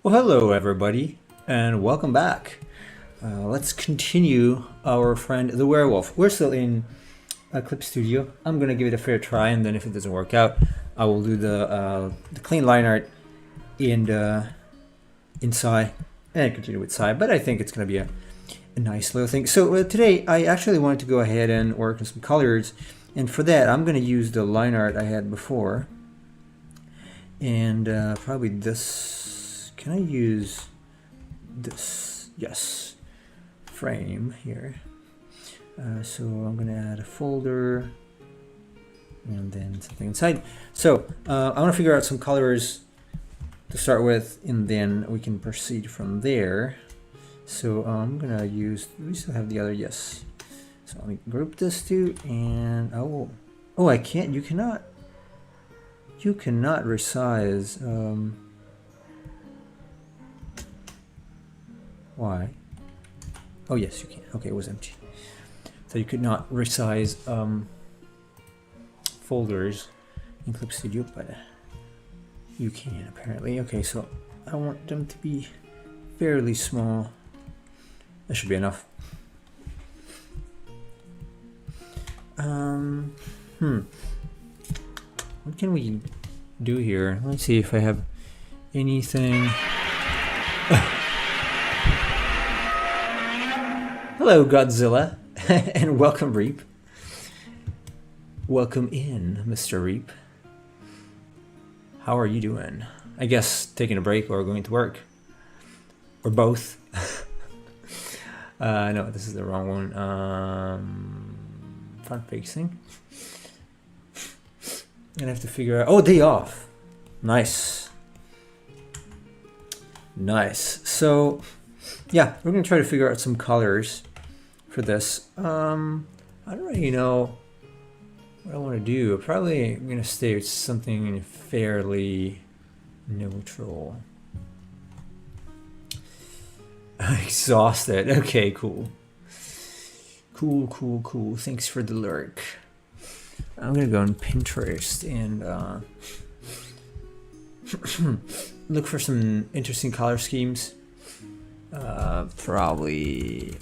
Well, hello everybody, and welcome back. Let's continue our friend the werewolf. We're still in Clip Studio. I'm gonna give it a fair try, and then if it doesn't work out, I will do the clean line art in Psy and continue with Psy. But I think it's gonna be a nice little thing. So today I actually wanted to go ahead and work on some colors, and for that I'm gonna use the line art I had before, and probably this. Can I use this? Yes. Frame here. So I'm going to add a folder and then something inside. So I want to figure out some colors to start with, and then we can proceed from there. So I'm going to use, we still have the other, yes. So let me group this two, and oh, I can't, you cannot resize. Why? Oh yes, you can. Okay, it was empty. So you could not resize folders in Clip Studio, but you can apparently. Okay, so I want them to be fairly small. That should be enough. What can we do here? Let's see if I have anything. Hello, Godzilla, and welcome, Reap. Welcome in, Mr. Reap. How are you doing? I guess taking a break or going to work, or both. No, this is the wrong one. Front facing. I'm gonna have to figure out. Oh, day off. Nice. Nice. So, yeah, we're gonna try to figure out some colors for this. I don't really know what I want to do. Probably I'm gonna stay with something fairly neutral. Exhausted. Okay, cool. Cool. Thanks for the lurk. I'm gonna go on Pinterest and look for some interesting color schemes. Probably.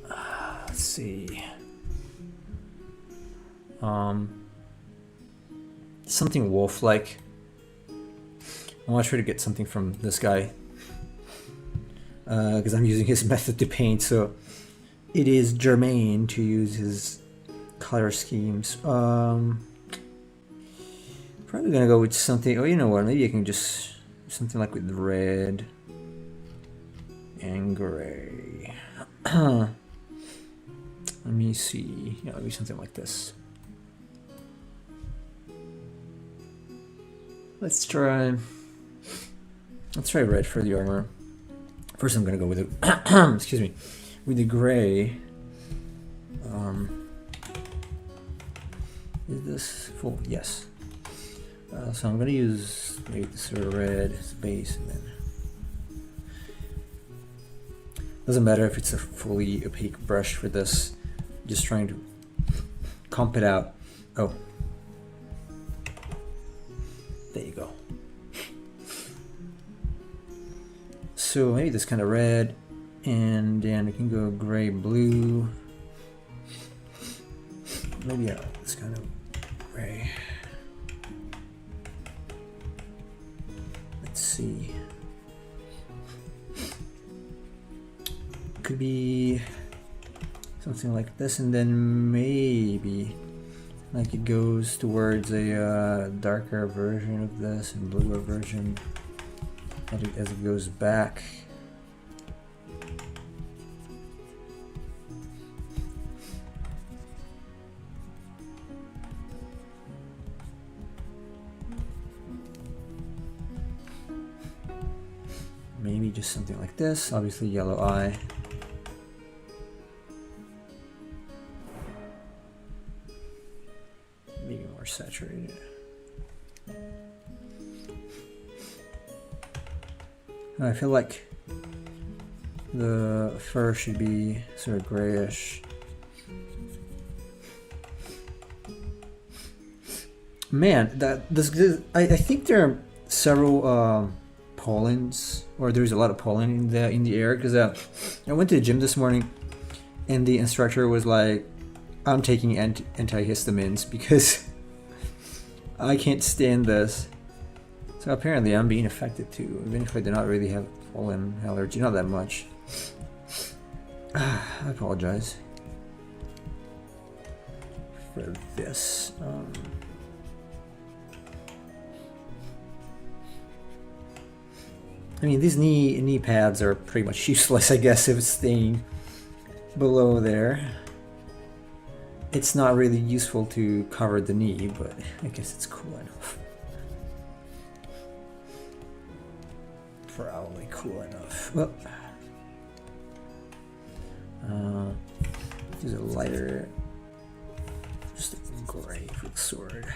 Let's see. Something wolf-like. I want to try to get something from this guy, because I'm using his method to paint, so it is germane to use his color schemes. Probably gonna go with something. Oh, you know what? Maybe I can just something like with red and gray. Let me see. Yeah, maybe something like this. Let's try red for the armor. First, I'm gonna go with the excuse me, with the gray. Is this full? Yes. So I'm gonna use maybe this sort of red as base, and then doesn't matter if it's a fully opaque brush for this. Just trying to comp it out. Oh, there you go. So maybe this kind of red, and then we can go gray, blue. Maybe this kind of gray. Let's see. Could be something like this, and then maybe like it goes towards a darker version of this and bluer version as it goes back. Maybe just something like this, obviously yellow eye. Maybe more saturated. I feel like the fur should be sort of grayish. Man, I think they're several pollens, or there's a lot of pollen in the air, because I went to the gym this morning, and the instructor was like, "I'm taking antihistamines because I can't stand this." So apparently, I'm being affected too, even if I do not really have pollen allergy, not that much. I apologize for this. I mean, these knee pads are pretty much useless, I guess, if it's staying below there. It's not really useful to cover the knee, but I guess it's cool enough. Probably cool enough. Well, use a lighter, just a gray for the sword.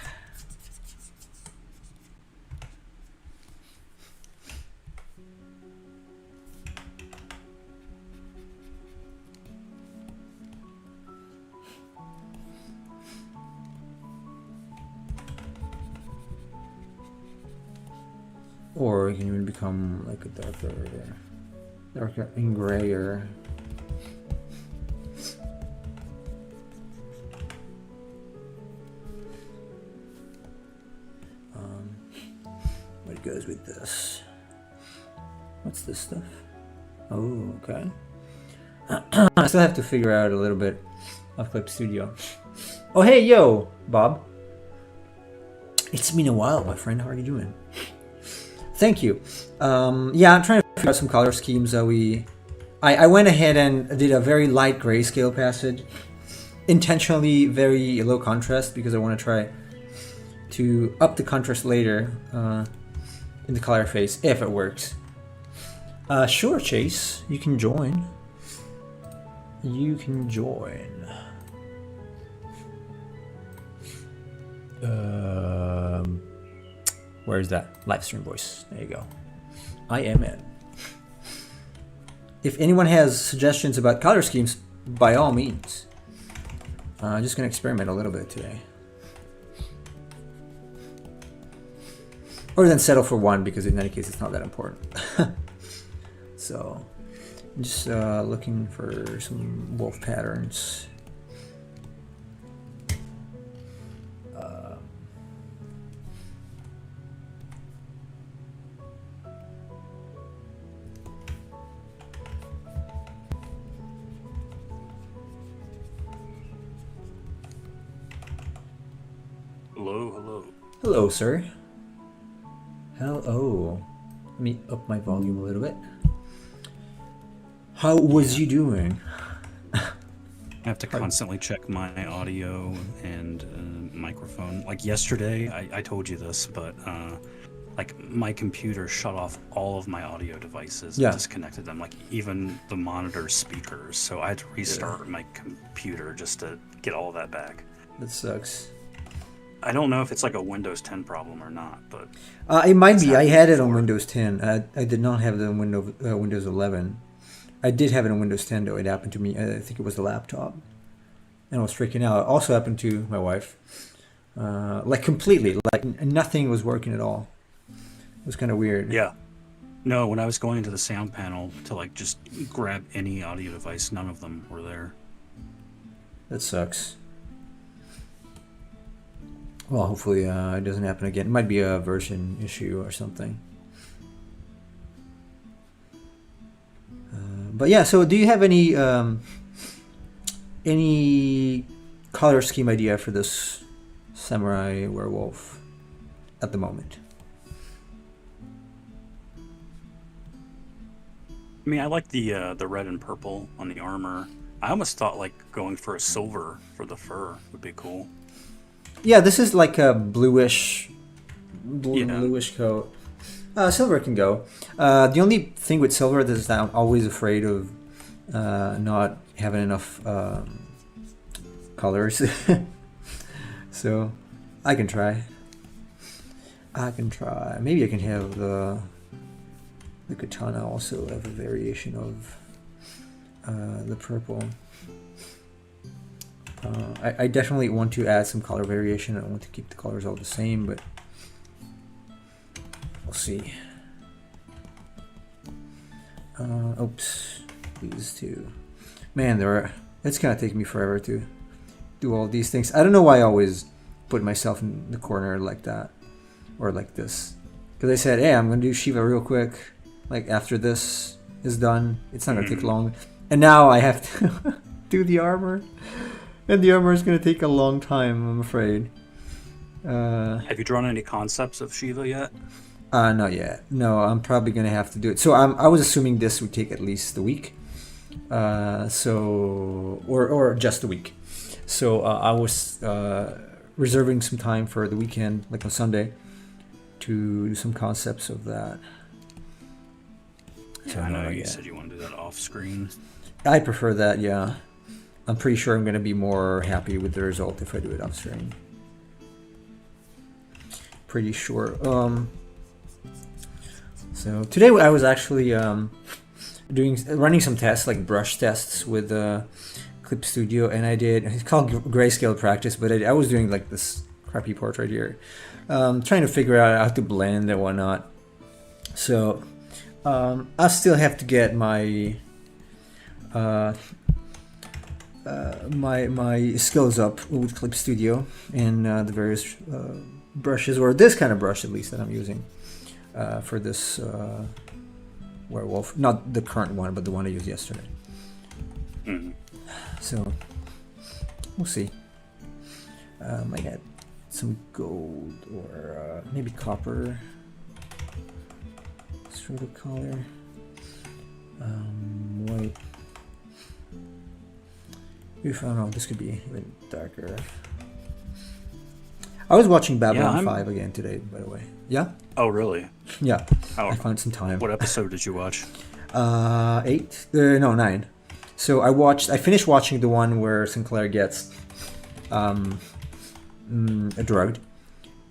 Or it can even become like a darker and grayer. What goes with this? What's this stuff? Oh, okay. I still have to figure out a little bit of Clip Studio. Oh, hey, yo, Bob. It's been a while, my friend. How are you doing? Thank you. Yeah, I'm trying to figure out some color schemes that I went ahead and did a very light grayscale passage, intentionally very low contrast, because I want to try to up the contrast later in the color phase, if it works. Sure, Chase, you can join. You can join. Where's that? Live stream voice. There you go. I am in. If anyone has suggestions about color schemes, by all means. I'm just going to experiment a little bit today. Or then settle for one, because in any case it's not that important. So, I'm just looking for some wolf patterns. Hello, sir. Hello. Let me up my volume a little bit. How was you doing? I have to constantly check my audio and microphone. Like yesterday, I told you this, but like my computer shut off all of my audio devices and disconnected them, like even the monitor speakers. So I had to restart my computer just to get all of that back. That sucks. I don't know if it's like a Windows 10 problem or not, but it might be. I had it on Windows 10. I did not have it on Windows 11. I did have it on Windows 10 though. It happened to me. I think it was the laptop, and I was freaking out. It also happened to my wife. Like completely, like nothing was working at all. It was kind of weird. Yeah. No, when I was going to the sound panel to like just grab any audio device, none of them were there. That sucks. Well, hopefully it doesn't happen again. It might be a version issue or something. But yeah, so do you have any color scheme idea for this samurai werewolf at the moment? I mean, I like the red and purple on the armor. I almost thought like going for a silver for the fur would be cool. Yeah, this is like a bluish coat. Silver can go. The only thing with silver is that I'm always afraid of not having enough colors. So I can try. Maybe I can have the katana also have a variation of the purple. I definitely want to add some color variation. I don't want to keep the colors all the same, but We'll see. Oops. These two. Man, it's gonna take me forever to do all these things. I don't know why I always put myself in the corner like that. Or like this. Because I said, hey, I'm gonna do Shiva real quick. Like after this is done. It's not gonna take long. And now I have to do the armor. And the armor is gonna take a long time, I'm afraid. Have you drawn any concepts of Shiva yet? Not yet. No, I'm probably gonna have to do it. So I was assuming this would take at least a week. Or just a week. So I was reserving some time for the weekend, like on Sunday, to do some concepts of that. Yeah, so I know you said you want to do that off screen. I prefer that, yeah. I'm pretty sure I'm gonna be more happy with the result if I do it off screen. Pretty sure. So today I was actually running some tests, like brush tests with Clip Studio, and it's called grayscale practice, but I was doing like this crappy portrait here, trying to figure out how to blend and whatnot. So I still have to get my my skills up with Clip Studio and the various brushes, or this kind of brush at least that I'm using for this Werewolf. Not the current one, but the one I used yesterday. So we'll see. I got some gold or maybe copper. Sort of color. White. If I don't know, this could be even darker. I was watching Babylon 5 again today, by the way. Yeah? Oh, really? Yeah. I found some time. What episode did you watch? 8? No, 9. So I finished watching the one where Sinclair gets drugged,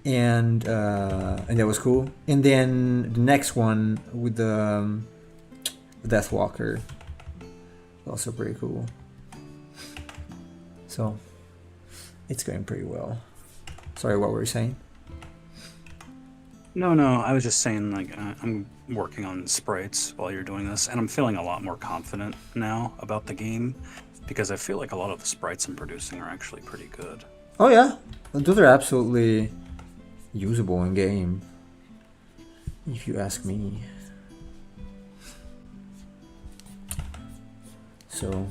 and that was cool. And then the next one with the Deathwalker, also pretty cool. So it's going pretty well. Sorry, what were you saying? No, I was just saying, like, I'm working on sprites while you're doing this, and I'm feeling a lot more confident now about the game, because I feel like a lot of the sprites I'm producing are actually pretty good. Oh yeah, those are absolutely usable in game, if you ask me. So,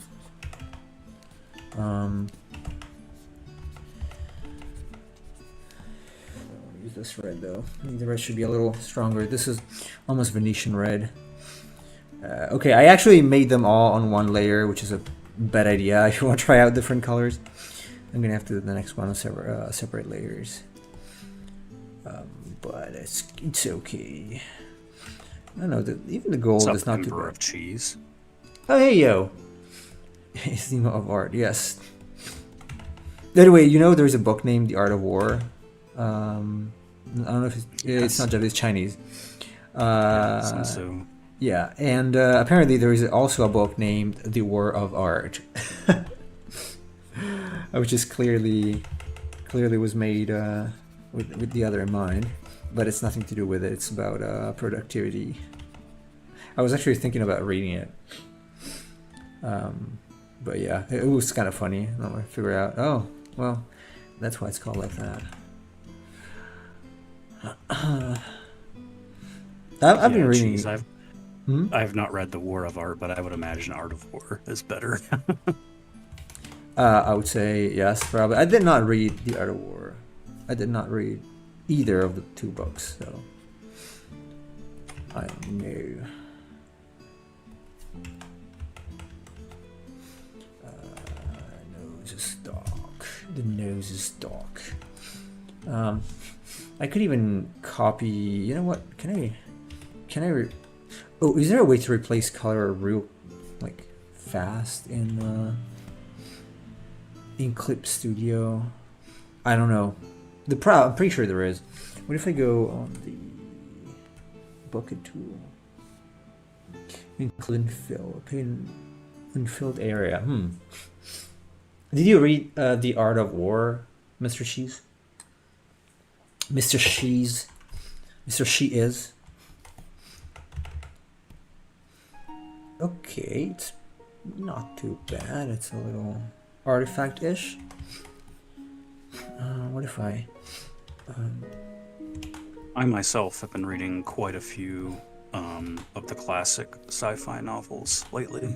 use this red though. The red should be a little stronger. This is almost Venetian red. Okay, I actually made them all on one layer, which is a bad idea. If you want to try out different colors, I'm gonna have to do the next one on separate layers. But it's okay. I don't know. Even the gold is not too bad. Of cheese. Oh hey yo. Theme of art, yes. Anyway, you know there's a book named The Art of War. I don't know if it's not Japanese, it's Chinese. So. Yeah, and apparently there is also a book named The War of Art, which is clearly was made with the other in mind, but it's nothing to do with it. It's about productivity. I was actually thinking about reading it. But yeah, it was kind of funny. I'm gonna figure out, oh, well, that's why it's called like that. I've been reading. Geez, I have not read The War of Art, but I would imagine Art of War is better. I would say yes, probably. I did not read The Art of War. I did not read either of the two books, so I know. Nose is dark. The nose is dark. I could even copy. You know what? Can I? Oh, is there a way to replace color real, like, fast in Clip Studio? I don't know. I'm pretty sure there is. What if I go on the bucket tool? Include fill. Unfilled area. Did you read The Art of War, Mr. Shees? Mr. Shees? Mr. She is? okay. It's not too bad. It's a little artifact-ish. What if I... I myself have been reading quite a few of the classic sci-fi novels lately,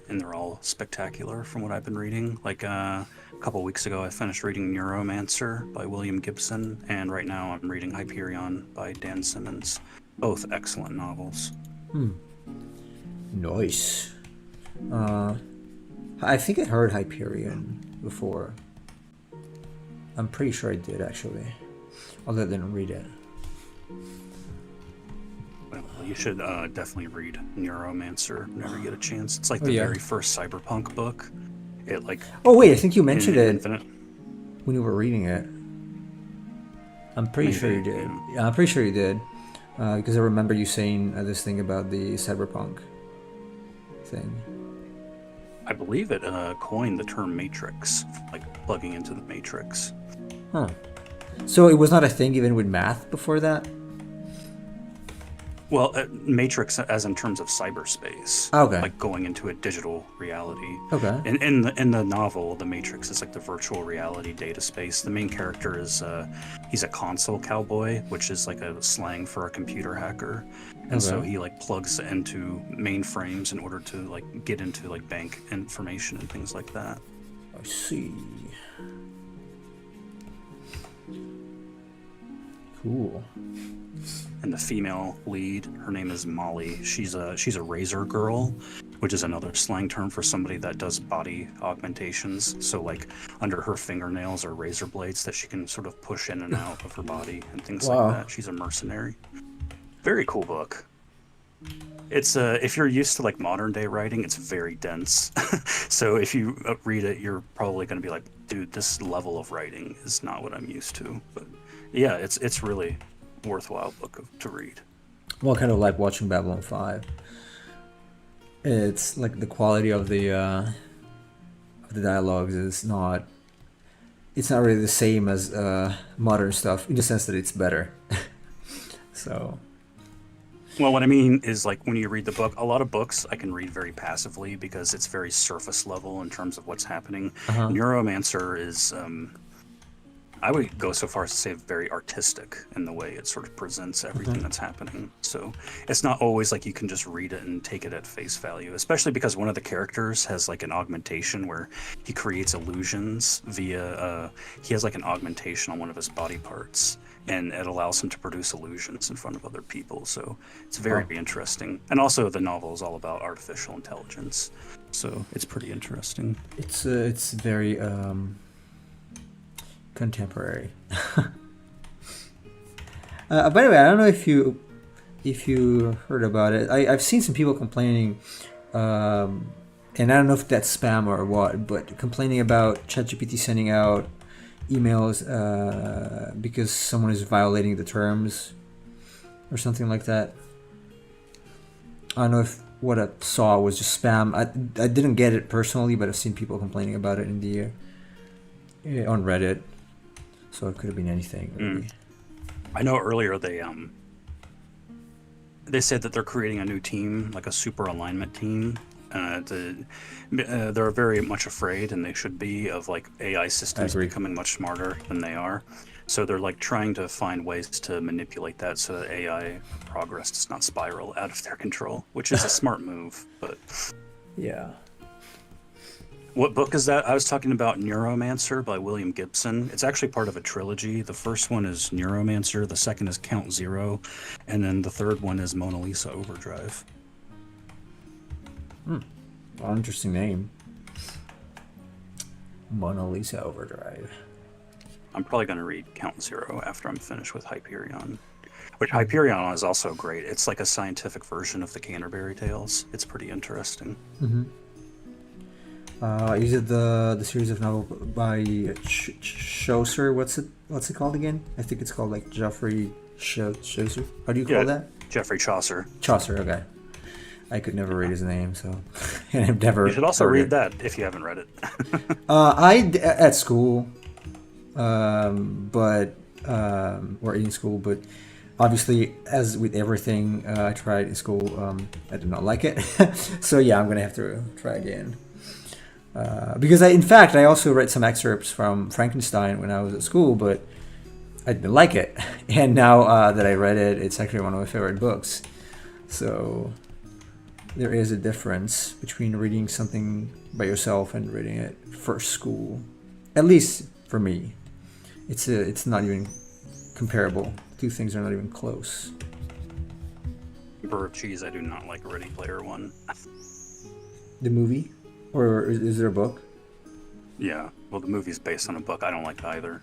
and they're all spectacular from what I've been reading. Like a couple weeks ago, I finished reading Neuromancer by William Gibson, and right now I'm reading Hyperion by Dan Simmons. Both excellent novels. Nice. I think I heard Hyperion before. I'm pretty sure I did, actually. Although I didn't read it. Well, you should definitely read Neuromancer whenever you get a chance. It's like the very first cyberpunk book. It like... Oh, wait, I think you mentioned it Infinite. when you were reading it. I'm pretty sure you did. Yeah, I'm pretty sure you did. Because I remember you saying this thing about the cyberpunk thing. I believe it coined the term Matrix, like plugging into the Matrix. Huh. So it was not a thing even with math before that? Well, Matrix as in terms of cyberspace. Okay. Like going into a digital reality. Okay. In the novel, the Matrix is like the virtual reality data space. The main character is he's a console cowboy, which is like a slang for a computer hacker. And so he like plugs into mainframes in order to like get into like bank information and things like that. I see. Cool. And the female lead, her name is Molly. She's a razor girl, which is another slang term for somebody that does body augmentations. So like under her fingernails are razor blades that she can sort of push in and out of her body and things like that. She's a mercenary. Very cool book. It's if you're used to like modern day writing, it's very dense. So if you read it, you're probably going to be like, dude, this level of writing is not what I'm used to. But yeah, it's really worthwhile book to read. Well, kind of like watching Babylon 5. It's like the quality of the dialogues is not. It's not really the same as modern stuff in the sense that it's better. So. Well, what I mean is, like, when you read the book, a lot of books I can read very passively because it's very surface level in terms of what's happening. Neuromancer is, I would go so far as to say, very artistic in the way it sort of presents everything that's happening. So it's not always like you can just read it and take it at face value, especially because one of the characters has like an augmentation where he creates illusions via, he has like an augmentation on one of his body parts. And it allows him to produce illusions in front of other people. So it's very interesting. And also the novel is all about artificial intelligence. So it's pretty interesting. It's very contemporary. By the way, I don't know if you heard about it. I've seen some people complaining, and I don't know if that's spam or what, but complaining about ChatGPT sending out emails because someone is violating the terms or something like that. I don't know if what I saw was just spam. I didn't get it personally, but I've seen people complaining about it in the on Reddit. So it could have been anything. Really. I know earlier they said that they're creating a new team, like a super alignment team. They're very much afraid, and they should be, of like AI systems becoming much smarter than they are. So they're like trying to find ways to manipulate that so that AI progress does not spiral out of their control, which is a smart move. But yeah. What book is that? I was talking about Neuromancer by William Gibson. It's actually part of a trilogy. The first one is Neuromancer, the second is Count Zero, and then the third one is Mona Lisa Overdrive. Well, interesting name. Mona Lisa Overdrive. I'm probably going to read Count Zero after I'm finished with Hyperion. Which Hyperion is also great. It's like a scientific version of the Canterbury Tales. It's pretty interesting. Is it the series of novel by Chaucer? What's it called again? I think it's called like Geoffrey Chaucer. How do you call that? Geoffrey Chaucer. Chaucer. Okay. I could never read his name, so and I've never. You should also read that if you haven't read it. At school, but or in school, but Obviously, as with everything I tried in school, I did not like it. So yeah, I'm gonna have to try again. Because in fact, I also read some excerpts from Frankenstein when I was at school, but I didn't like it. And now that I read it, it's actually one of my favorite books. So there is a difference between reading something by yourself and reading it for school. At least for me, it's not even comparable. Two things are not even close. Burr of cheese, I do not like Ready Player One. The movie, or is there a book? Yeah, well, the movie's based on a book. I don't like either.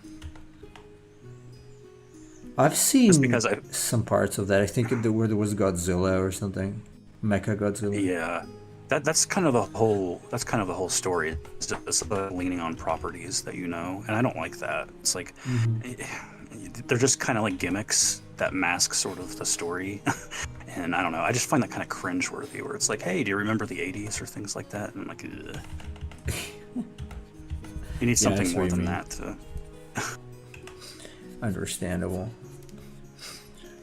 I've seen Just because some parts of that. I think where there was Godzilla or something, Mecha Godzilla. Yeah, that's kind of the whole story. It's just leaning on properties that you know, and I don't like that. It's like they're just kind of like gimmicks that mask sort of the story. And I don't know. I just find that kind of cringeworthy, where it's like, hey, do you remember the '80s or things like that? And I'm like, ugh. You need something more than that to. Understandable.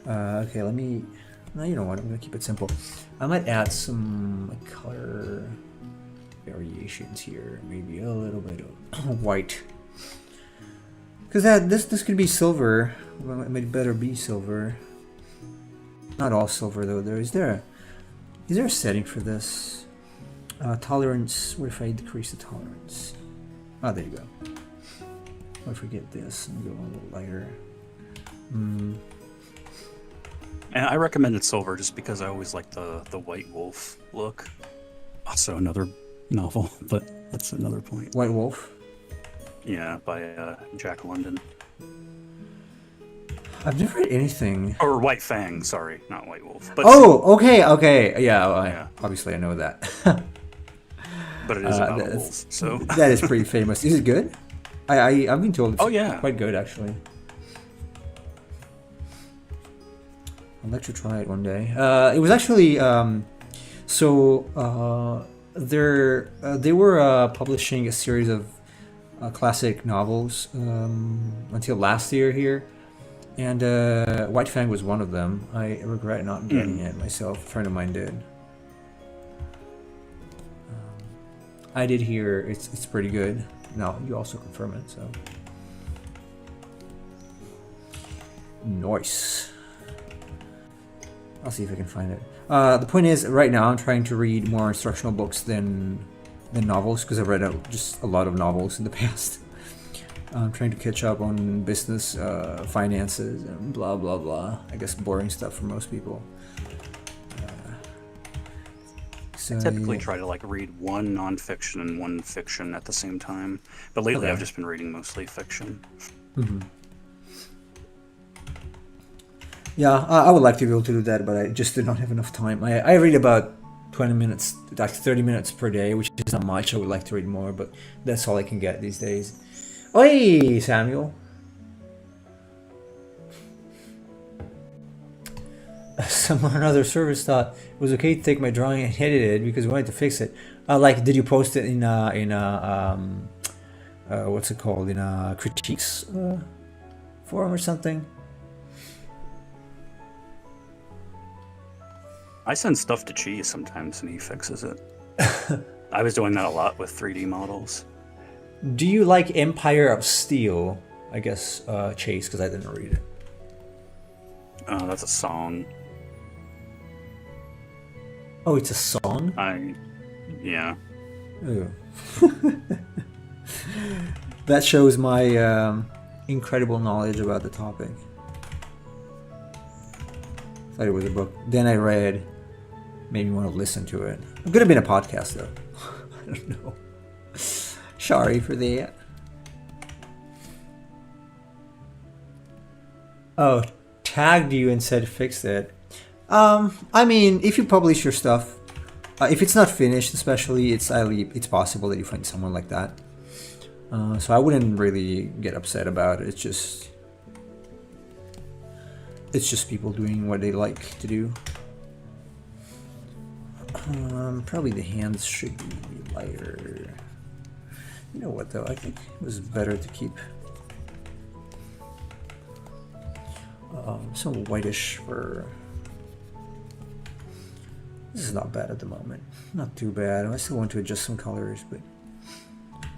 Okay, let me. No, you know what? I'm gonna keep it simple. I might add some color variations here. Maybe a little bit of white. Because this could be silver. Well, it might better be silver. Not all silver though. Is there a setting for this? Tolerance. What if I decrease the tolerance? Oh, there you go. What if we get this and go a little lighter? And I recommended silver just because I always like the White Wolf look. Also another novel, but that's another point. White Wolf? Yeah, by Jack London. I've never read anything. Or White Fang, sorry, not White Wolf. But okay. Yeah, obviously I know that. But it is about wolves, so. That is pretty famous. Is it good? I've been told it's yeah. quite good, actually. I'll let you try it one day. It was actually they were publishing a series of classic novels until last year here, and White Fang was one of them. I regret not getting it myself. A friend of mine did. I did hear it's pretty good. No, you also confirm it, so. Nice. I'll see if I can find it. The point is, right now I'm trying to read more instructional books than novels, because I've read just a lot of novels in the past. I'm trying to catch up on business, finances, and blah blah blah. I guess boring stuff for most people. I typically try to read one nonfiction and one fiction at the same time, but lately I've just been reading mostly fiction. Yeah, I would like to be able to do that, but I just did not have enough time. I read about 20 minutes, 30 minutes per day, which is not much. I would like to read more, but that's all I can get these days. Oi, Samuel. Someone on another service thought it was okay to take my drawing and edit it because we wanted to fix it. Did you post it in what's it called, in a critiques forum or something? I send stuff to Chi sometimes and he fixes it. I was doing that a lot with 3D models. Do you like Empire of Steel? I guess Chase, because I didn't read it. That's a song. Oh, it's a song? Yeah. Ooh. That shows my incredible knowledge about the topic. Thought it was a book. Then I read, made me want to listen to it. It could have been a podcast though. I don't know. Sorry for that. Oh, tagged you and said fix it. I mean, if you publish your stuff, if it's not finished, especially, it's possible that you find someone like that. So I wouldn't really get upset about it. It's just people doing what they like to do. Probably the hands should be lighter. You know what though? I think it was better to keep. Some whitish for. This is not bad at the moment. Not too bad. I still want to adjust some colors, but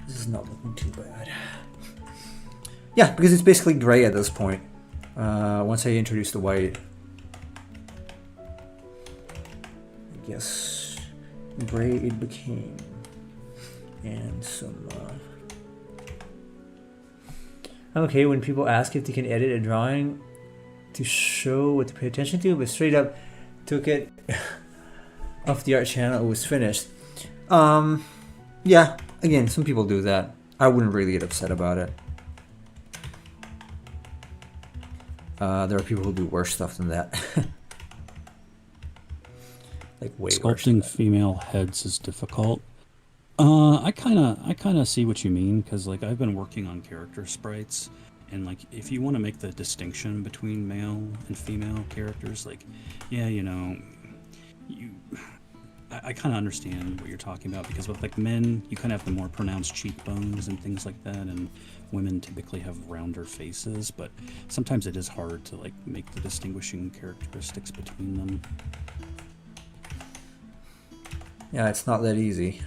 this is not looking too bad. Yeah, because it's basically gray at this point. Once I introduce the white, I guess gray it became. And some. Okay, when people ask if they can edit a drawing to show what to pay attention to, but straight up took it off the art channel, it was finished. Yeah, again, some people do that. I wouldn't really get upset about it. There are people who do worse stuff than that. Like way worse. Sculpting female heads is difficult. I kind of see what you mean, because like I've been working on character sprites, and like if you want to make the distinction between male and female characters, like yeah, you know, I kind of understand what you're talking about, because with like men, you kind of have the more pronounced cheekbones and things like that, and women typically have rounder faces, but sometimes it is hard to like make the distinguishing characteristics between them. Yeah, it's not that easy.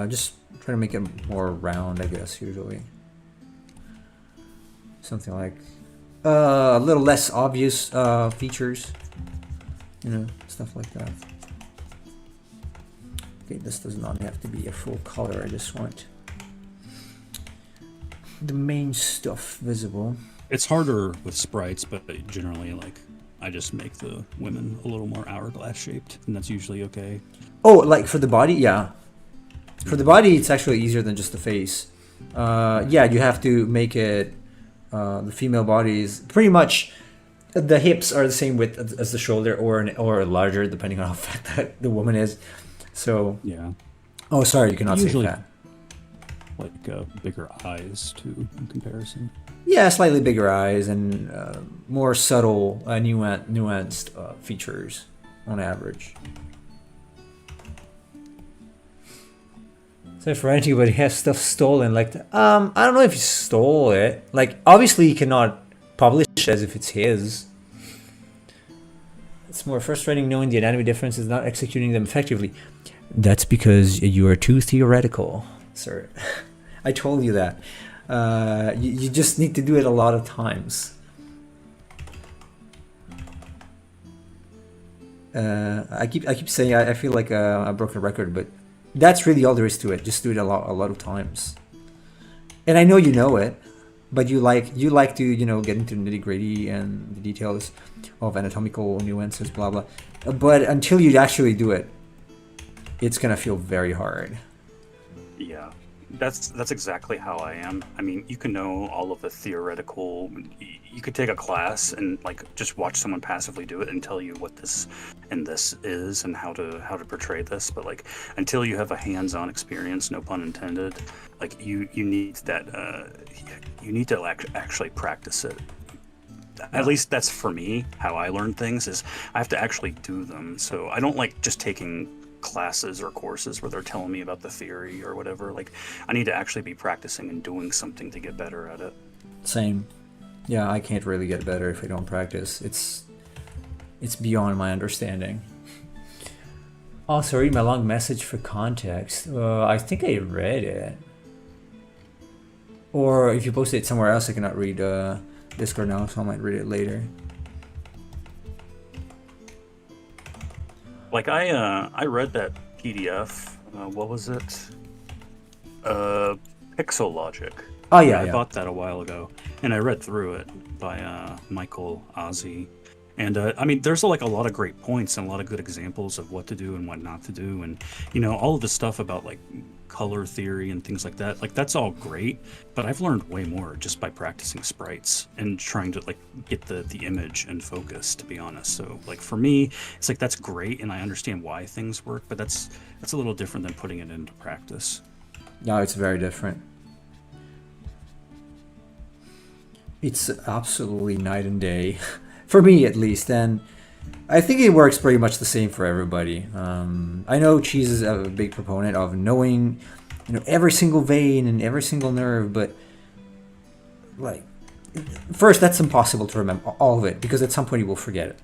Just try to make it more round, I guess, usually. Something like a little less obvious features, you know, stuff like that. Okay, this does not have to be a full color. I just want the main stuff visible. It's harder with sprites, but generally, like, I just make the women a little more hourglass shaped, and that's usually okay. Oh, like for the body? Yeah. For the body, it's actually easier than just the face. Yeah, you have to make it, the female bodies, pretty much the hips are the same width as the shoulder, or larger, depending on how fat the woman is. So, yeah. Oh, sorry, you cannot say fat. Like bigger eyes, too, in comparison. Yeah, slightly bigger eyes and more subtle, nuanced features on average. So if anybody has stuff stolen, like, I don't know if he stole it. Like, obviously he cannot publish as if it's his. It's more frustrating knowing the anatomy differences, not executing them effectively. That's because you are too theoretical, sir. I told you that. You just need to do it a lot of times. I keep saying I feel like a broken record, but that's really all there is to it. Just do it a lot of times. And I know you know it, but you like to, you know, get into the nitty-gritty and the details of anatomical nuances, blah blah. But until you actually do it, it's gonna feel very hard. Yeah. That's exactly how I am. I mean, you can know all of the theoretical. You could take a class and like just watch someone passively do it and tell you what this and this is and how to portray this. But like until you have a hands-on experience, no pun intended, like you need that. You need to actually practice it. At least that's for me. How I learn things is I have to actually do them. So I don't like just taking classes or courses where they're telling me about the theory or whatever. Like I need to actually be practicing and doing something to get better at it. Same. Yeah, I can't really get better if I don't practice. It's beyond my understanding. Also, read my long message for context. I think I read it. Or if you post it somewhere else, I cannot read Discord now, so I might read it later. Like I read that PDF. What was it? Pixel Logic. Oh yeah, I bought that a while ago, and I read through it by Michael Ozzie. And I mean, there's like a lot of great points and a lot of good examples of what to do and what not to do, and you know, all of the stuff about like color theory and things like that. Like that's all great, but I've learned way more just by practicing sprites and trying to like get the image and focus. To be honest, so like for me, it's like that's great, and I understand why things work, but that's a little different than putting it into practice. No, it's very different. It's absolutely night and day. For me, at least, and I think it works pretty much the same for everybody. I know Cheese is a big proponent of knowing, you know, every single vein and every single nerve, but like first, that's impossible to remember all of it because at some point you will forget it.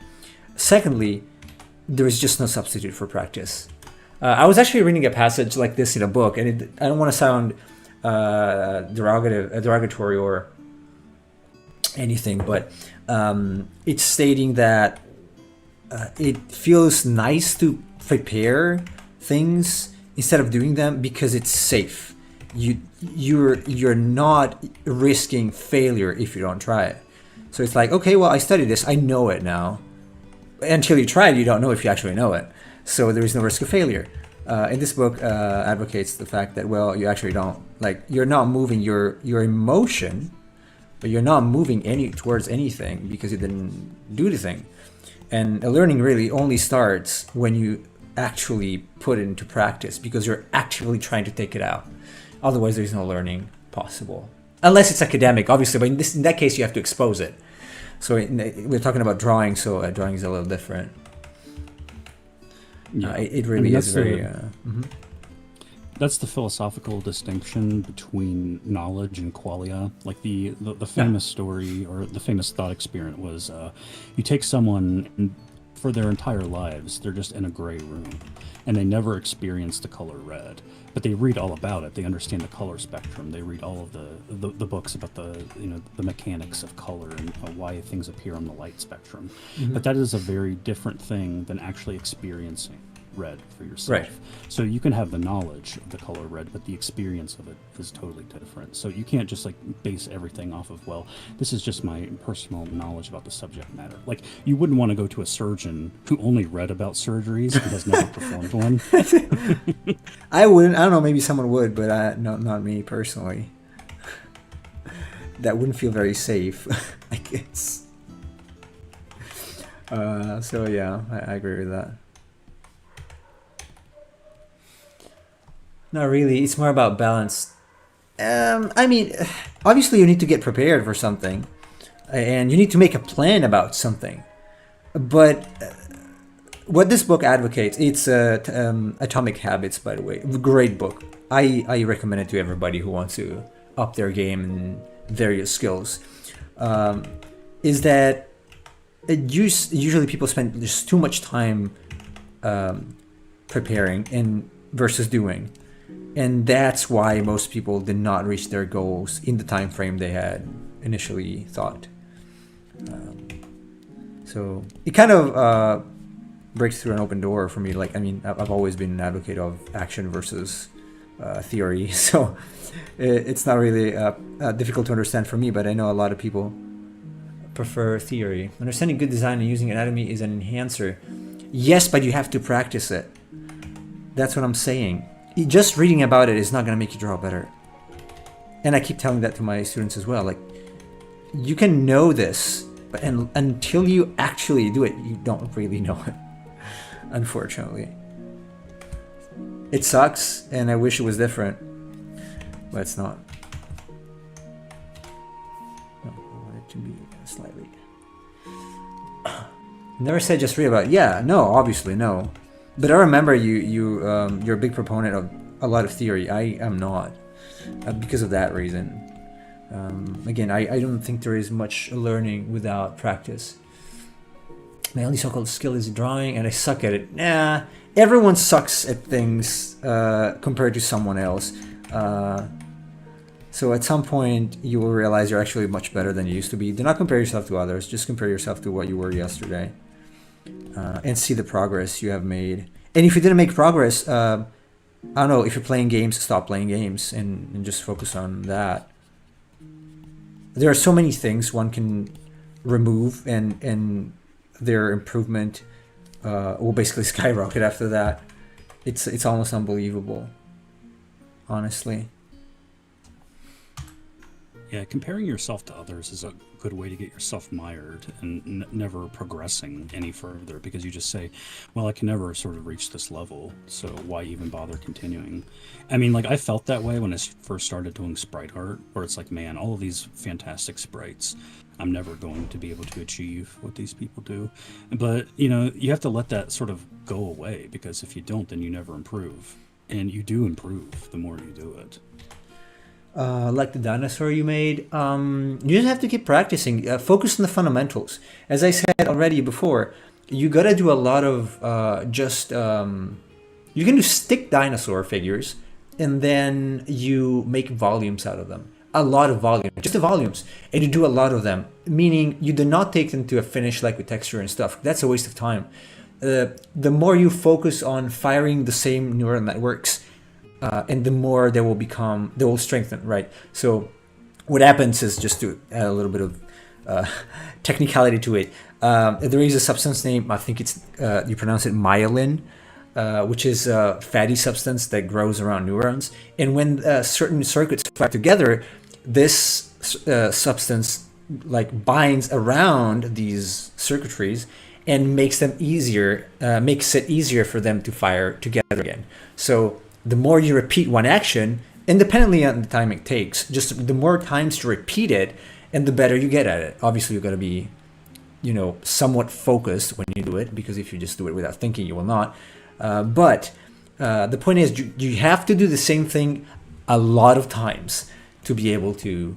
Secondly, there is just no substitute for practice. I was actually reading a passage like this in a book, and I don't want to sound derogatory or anything, but it's stating that it feels nice to prepare things instead of doing them because it's safe. You're not risking failure if you don't try it. So it's like, okay, well, I studied this, I know it now. Until you try it, you don't know if you actually know it. So there is no risk of failure. And this book advocates the fact that, well, you actually don't. Like, you're not moving your emotion, but you're not moving towards anything because you didn't do the thing. And learning really only starts when you actually put it into practice because you're actually trying to take it out. Otherwise, there's no learning possible. Unless it's academic, obviously, but in that case, you have to expose it. So we're talking about drawing, so drawing is a little different. Yeah. It really is very... That's the philosophical distinction between knowledge and qualia. Like the famous story or the famous thought experiment was you take someone and for their entire lives, they're just in a gray room and they never experience the color red. But they read all about it. They understand the color spectrum. They read all of the books about the mechanics of color and why things appear on the light spectrum. But that is a very different thing than actually experiencing red for yourself. Right. So you can have the knowledge of the color red, but the experience of it is totally different. So you can't just like base everything off of, well, this is just my personal knowledge about the subject matter. Like you wouldn't want to go to a surgeon who only read about surgeries and has never performed one. I wouldn't. I don't know. Maybe someone would, but not me personally. That wouldn't feel very safe, I guess. So yeah, I agree with that. Not really. It's more about balance. I mean, obviously you need to get prepared for something, and you need to make a plan about something. But what this book advocates, it's Atomic Habits, by the way. Great book. I recommend it to everybody who wants to up their game in various skills. Is that usually people spend just too much time preparing and versus doing. And that's why most people did not reach their goals in the time frame they had initially thought. So it kind of breaks through an open door for me. Like, I mean, I've always been an advocate of action versus theory. So it's not really difficult to understand for me, but I know a lot of people prefer theory. Understanding good design and using anatomy is an enhancer. Yes, but you have to practice it. That's what I'm saying. Just reading about it is not going to make you draw better. And I keep telling that to my students as well. Like, you can know this, but until you actually do it, you don't really know it. Unfortunately. It sucks, and I wish it was different. But it's not. No, I want it to be slightly... Never said just read about it. Yeah, no, obviously, no. But I remember you're a big proponent of a lot of theory. I am not, because of that reason. Again, I don't think there is much learning without practice. My only so-called skill is drawing, and I suck at it. Nah, everyone sucks at things compared to someone else. So at some point, you will realize you're actually much better than you used to be. Do not compare yourself to others. Just compare yourself to what you were yesterday. And see the progress you have made. And if you didn't make progress, I don't know, if you're playing games, stop playing games and just focus on that. There are so many things one can remove and their improvement will basically skyrocket after that. It's almost unbelievable, honestly. Yeah, comparing yourself to others is a good way to get yourself mired and never progressing any further because you just say, well, I can never sort of reach this level, so why even bother continuing? I mean, like, I felt that way when I first started doing sprite art, where it's like, man, all of these fantastic sprites, I'm never going to be able to achieve what these people do. But, you know, you have to let that sort of go away because if you don't, then you never improve. And you do improve the more you do it. like the dinosaur you made, you just have to keep practicing. Focus on the fundamentals. As I said already before, you gotta do a lot of you can do stick dinosaur figures, and then you make volumes out of them. A lot of volume, just the volumes, and you do a lot of them. Meaning you do not take them to a finish like with texture and stuff. That's a waste of time. The more you focus on firing the same neural networks, and the more they will strengthen, right? So what happens is, just to add a little bit of technicality to it, there is a substance name, I think it's you pronounce it myelin, which is a fatty substance that grows around neurons. And when certain circuits fire together, this substance like binds around these circuitries and makes it easier for them to fire together again. So the more you repeat one action, independently on the time it takes, just the more times you repeat it, and the better you get at it. Obviously, you've got to be, somewhat focused when you do it, because if you just do it without thinking, you will not. But the point is, you have to do the same thing a lot of times to be able to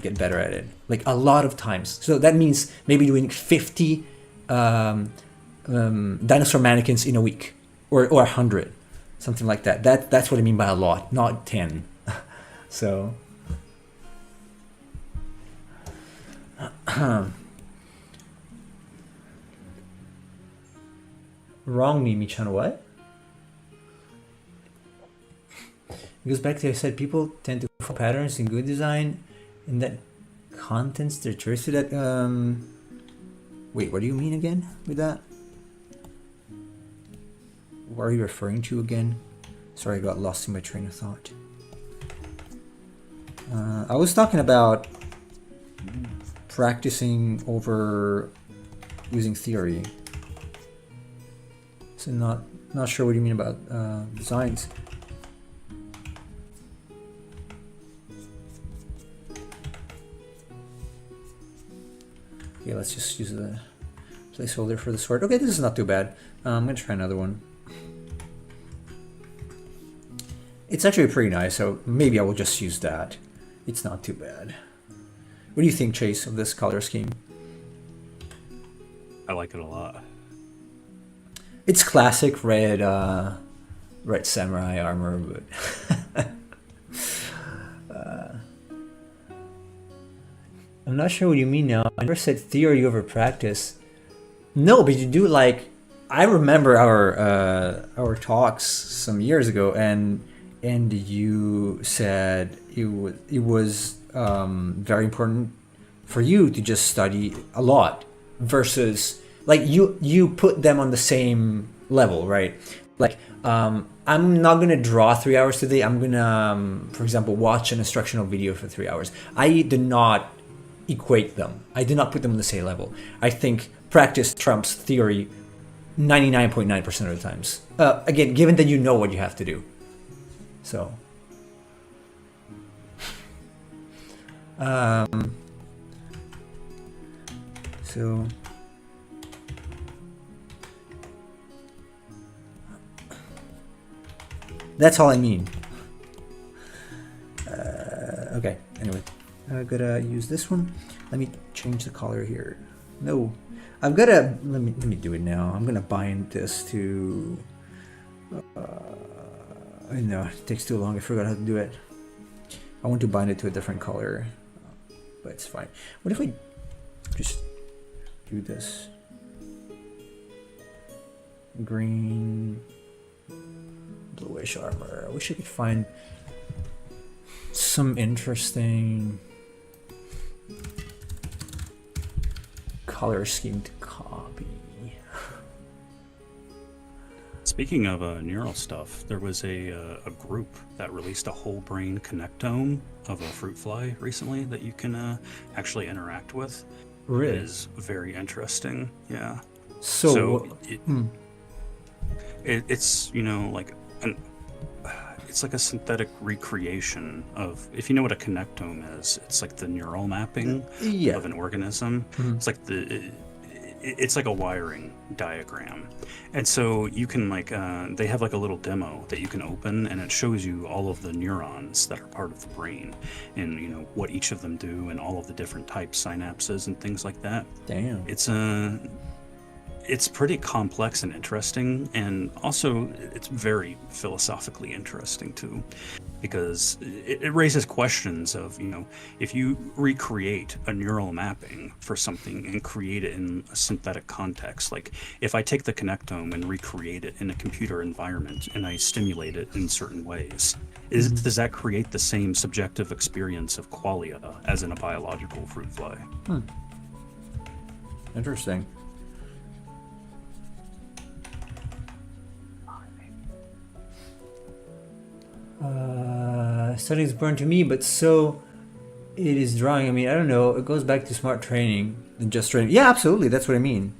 get better at it. Like a lot of times. So that means maybe doing 50 dinosaur mannequins in a week, or 100, something like that. That's what I mean by a lot, not 10. So. Wrong, Mimi-chan, what? It goes back to I said people tend to follow patterns in good design, and that contents their choice to that. Wait, what do you mean again with that? What are you referring to again? Sorry, I got lost in my train of thought. I was talking about practicing over using theory. So not sure what you mean about designs. Okay, let's just use the placeholder for the sword. Okay, this is not too bad. I'm gonna try another one. It's actually pretty nice, so maybe I will just use that. It's not too bad. What do you think, Chase, of this color scheme? I like it a lot. It's classic red samurai armor, but I'm not sure what you mean now. I never said theory over practice. No, but you do, like, I remember our talks some years ago, and you said it was very important for you to just study a lot, versus like you put them on the same level, right? Like I'm not gonna draw 3 hours today. I'm gonna, for example, watch an instructional video for 3 hours. I do not equate them. I do not put them on the same level. I think practice trumps theory 99.9% of the times. Again, given that you know what you have to do. So. So. That's all I mean. Okay, anyway. I gotta use this one. Let me change the color here. No. I've gotta, let me do it now. I'm gonna bind this to, I know, it takes too long. I forgot how to do it. I want to bind it to a different color, but it's fine. What if I just do this? Green, bluish armor. I wish I could find some interesting color scheme to copy. Speaking of neural stuff, there was a group that released a whole brain connectome of a fruit fly recently that you can actually interact with. Really? It is very interesting. Yeah. So it's like it's like a synthetic recreation of, if you know what a connectome is, it's like the neural mapping of an organism. It's like it's like a wiring diagram. And so you can like, they have like a little demo that you can open, and it shows you all of the neurons that are part of the brain, and you know what each of them do, and all of the different types, synapses and things like that. Damn. It's pretty complex and interesting, and also it's very philosophically interesting too, because it raises questions of, you know, if you recreate a neural mapping for something and create it in a synthetic context, like if I take the connectome and recreate it in a computer environment and I stimulate it in certain ways, does that create the same subjective experience of qualia as in a biological fruit fly? Interesting. Studying is boring to me, but so it is drawing. I mean, I don't know. It goes back to smart training than just training. Yeah, absolutely. That's what I mean.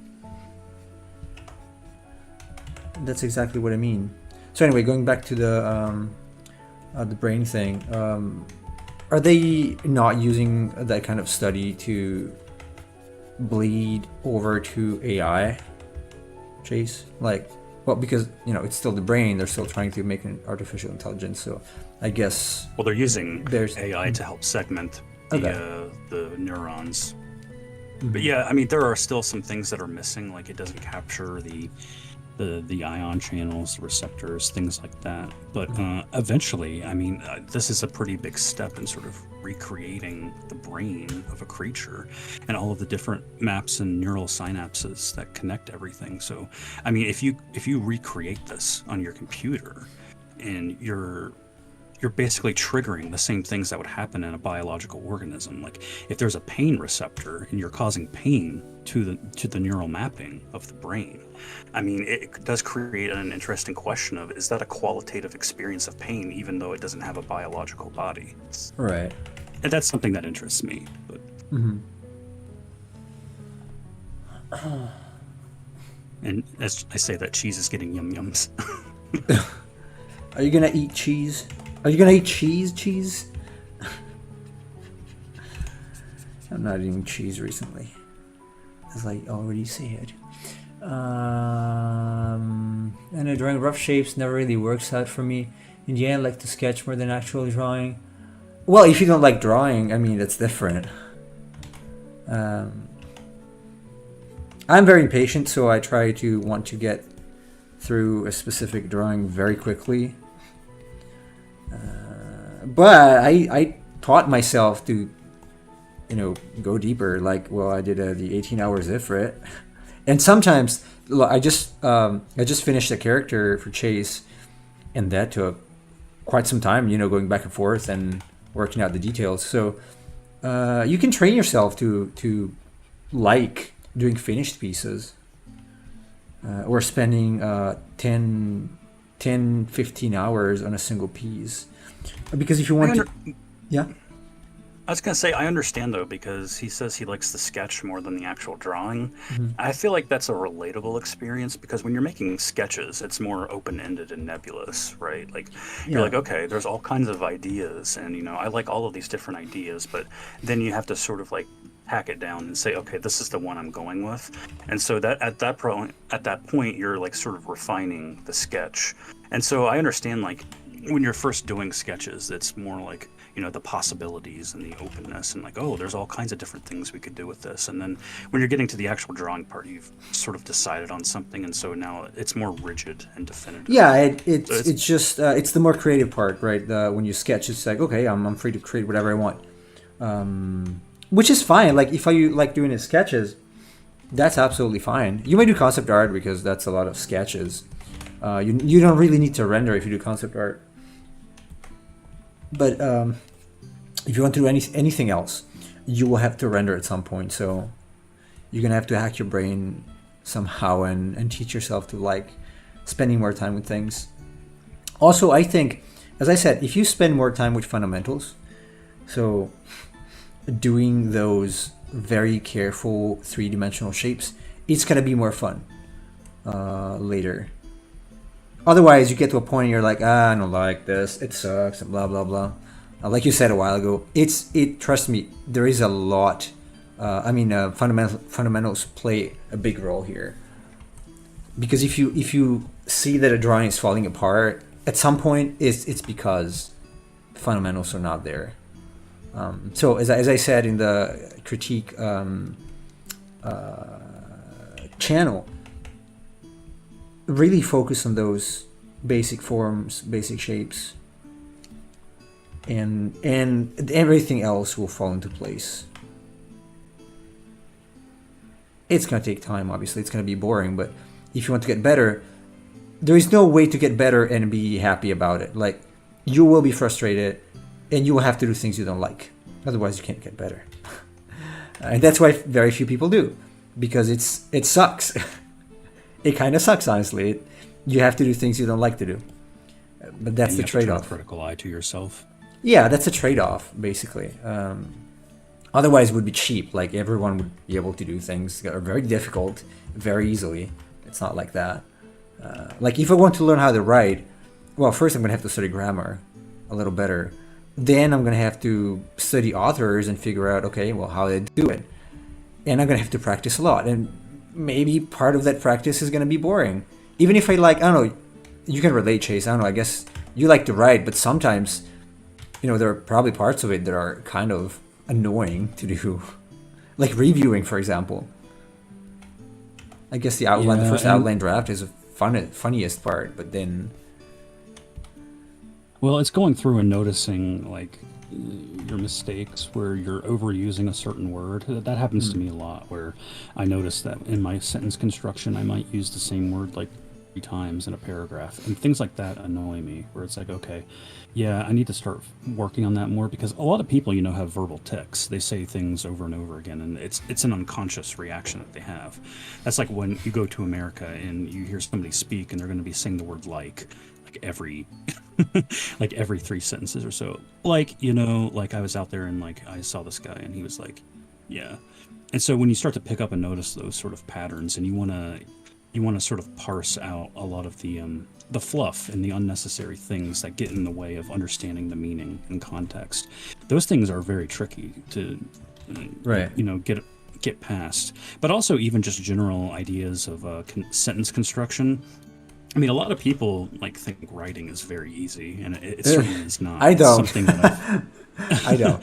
That's exactly what I mean. So anyway, going back to the brain thing, are they not using that kind of study to bleed over to AI, Chase? Like, well, because, you know, it's still the brain. They're still trying to make an artificial intelligence. So I guess... Well, they're using AI to help segment the neurons. But yeah, I mean, there are still some things that are missing. Like it doesn't capture the ion channels, the receptors, things like that. But eventually, I mean, this is a pretty big step in sort of recreating the brain of a creature and all of the different maps and neural synapses that connect everything. So, I mean, if you recreate this on your computer, and you're basically triggering the same things that would happen in a biological organism. Like if there's a pain receptor and you're causing pain to the neural mapping of the brain, I mean, it does create an interesting question of, is that a qualitative experience of pain even though it doesn't have a biological body? Right. And that's something that interests me. But and as I say that, cheese is getting yum-yums. Are you gonna eat cheese? Are you gonna eat cheese? I'm not eating cheese recently, as I already said. And drawing rough shapes never really works out for me. In the end, I like to sketch more than actual drawing. Well, if you don't like drawing, I mean, that's different. I'm very impatient, so I try to want to get through a specific drawing very quickly. But I taught myself to, you know, go deeper. Like, well, I did the 18 hours Ifrit, and sometimes I just finished a character for Chase, and that took quite some time. You know, going back and forth and working out the details. So you can train yourself to like doing finished pieces, or spending 10, 15 hours on a single piece. Because if you want to... Yeah? I was going to say, I understand, though, because he says he likes the sketch more than the actual drawing. I feel like that's a relatable experience, because when you're making sketches, it's more open-ended and nebulous, right? Like, you're like, okay, there's all kinds of ideas, and, you know, I like all of these different ideas, but then you have to sort of, like, hack it down and say, okay, this is the one I'm going with. And so that at that point, you're, like, sort of refining the sketch. And so I understand, like, when you're first doing sketches, it's more like, you know, the possibilities and the openness and like, oh, there's all kinds of different things we could do with this. And then when you're getting to the actual drawing part, you've sort of decided on something, and so now it's more rigid and definitive. Yeah, it's just it's the more creative part, right? When you sketch, it's like, okay, I'm free to create whatever I want, which is fine. Like if you like doing his sketches, that's absolutely fine. You might do concept art because that's a lot of sketches. You don't really need to render if you do concept art. But if you want to do anything else, you will have to render at some point. So you're going to have to hack your brain somehow and teach yourself to like spending more time with things. Also, I think, as I said, if you spend more time with fundamentals, so doing those very careful three-dimensional shapes, it's going to be more fun later. Otherwise, you get to a point and you're like, I don't like this. It sucks, and blah, blah, blah. Like you said a while ago, trust me, there is a lot fundamentals play a big role here. Because if you see that a drawing is falling apart, at some point it's because fundamentals are not there. So as I said in the critique channel, really focus on those basic forms, basic shapes, and everything else will fall into place. It's gonna take time, obviously. It's gonna be boring, but if you want to get better, there is no way to get better and be happy about it. Like, you will be frustrated, and you will have to do things you don't like. Otherwise, you can't get better. And that's why very few people do, because it sucks. It kind of sucks, honestly. You have to do things you don't like to do. But that's the trade-off. Critical eye to yourself. Yeah, that's a trade-off, basically. Otherwise, it would be cheap. Like, everyone would be able to do things that are very difficult very easily. It's not like that. Like, if I want to learn how to write, well, first I'm going to have to study grammar a little better. Then I'm going to have to study authors and figure out, okay, well, how they do it. And I'm going to have to practice a lot. And maybe part of that practice is going to be boring. Even if I like, I don't know, you can relate, Chase. I don't know, I guess you like to write, but sometimes, there are probably parts of it that are kind of annoying to do. Like reviewing, for example. I guess the outline, the first outline draft is the funniest part, but then... Well, it's going through and noticing, like, your mistakes where you're overusing a certain word. That happens to me a lot, where I notice that in my sentence construction, I might use the same word, like, 3 times in a paragraph. And things like that annoy me, where it's like, okay, yeah, I need to start working on that more, because a lot of people, have verbal tics. They say things over and over again, and it's an unconscious reaction that they have. That's like when you go to America and you hear somebody speak and they're going to be saying the word like every every 3 sentences or so. Like I was out there and I saw this guy and he was like, yeah. And so when you start to pick up and notice those sort of patterns, and you want to sort of parse out a lot of the fluff and the unnecessary things that get in the way of understanding the meaning and context. Those things are very tricky to get past. But also even just general ideas of sentence construction. I mean, a lot of people think writing is very easy, and it certainly is not. I don't. Something that I don't.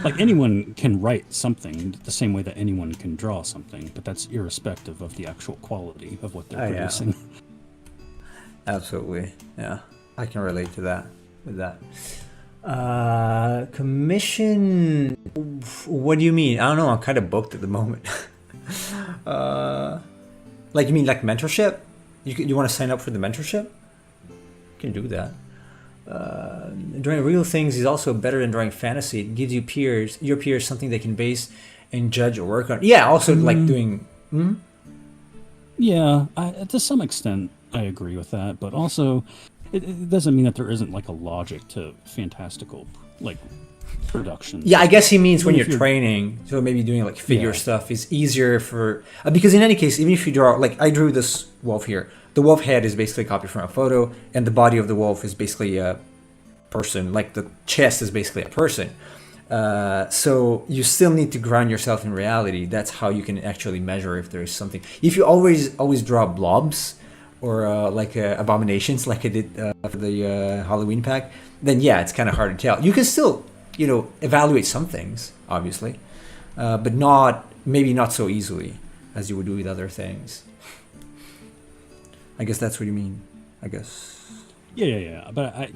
Like, anyone can write something the same way that anyone can draw something, but that's irrespective of the actual quality of what they're producing. Yeah. Absolutely, yeah. I can relate to that. With that. Commission. What do you mean? I don't know. I'm kind of booked at the moment. You mean like mentorship? You want to sign up for the mentorship? You can do that. Drawing real things is also better than drawing fantasy. It gives your peers something they can base and judge or work on. Yeah, also like doing... Yeah, to some extent I agree with that, but also it doesn't mean that there isn't a logic to fantastical production. Yeah, I guess he means when you're training, so maybe doing figure stuff is easier for... because in any case, even if you draw... I drew this wolf here. The wolf head is basically a copy from a photo, and the body of the wolf is basically a person. The chest is basically a person. So you still need to ground yourself in reality. That's how you can actually measure if there is something. If you always draw blobs or abominations like I did for the Halloween pack, then yeah, it's kind of hard to tell. You can still, evaluate some things, obviously, but maybe not so easily as you would do with other things. I guess that's what you mean. I guess. Yeah. But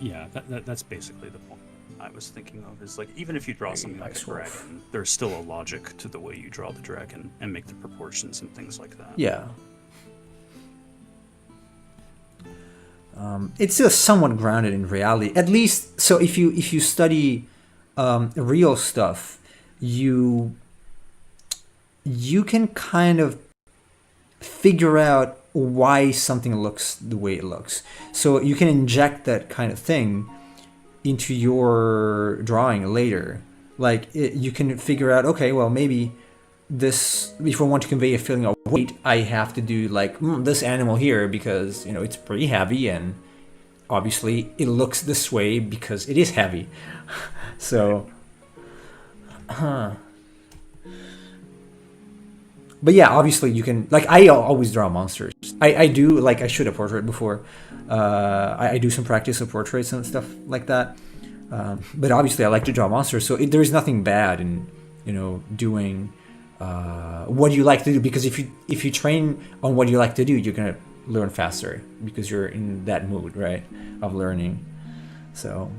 that's basically the point I was thinking of. Is even if you draw something like a dragon, there's still a logic to the way you draw the dragon and make the proportions and things like that. Yeah. It's still somewhat grounded in reality, at least. So if you study real stuff, you can kind of figure out why something looks the way it looks. So you can inject that kind of thing into your drawing later. You can figure out, okay, well, maybe this, if I want to convey a feeling of weight, I have to do this animal here because it's pretty heavy, and obviously it looks this way because it is heavy. So But yeah, obviously you can, like, I always draw monsters. I do, like, I should have portrait before. I do some practice of portraits and stuff like that. But obviously I like to draw monsters, so there is nothing bad in, doing what you like to do, because if you train on what you like to do, you're gonna learn faster because you're in that mood, right, of learning. So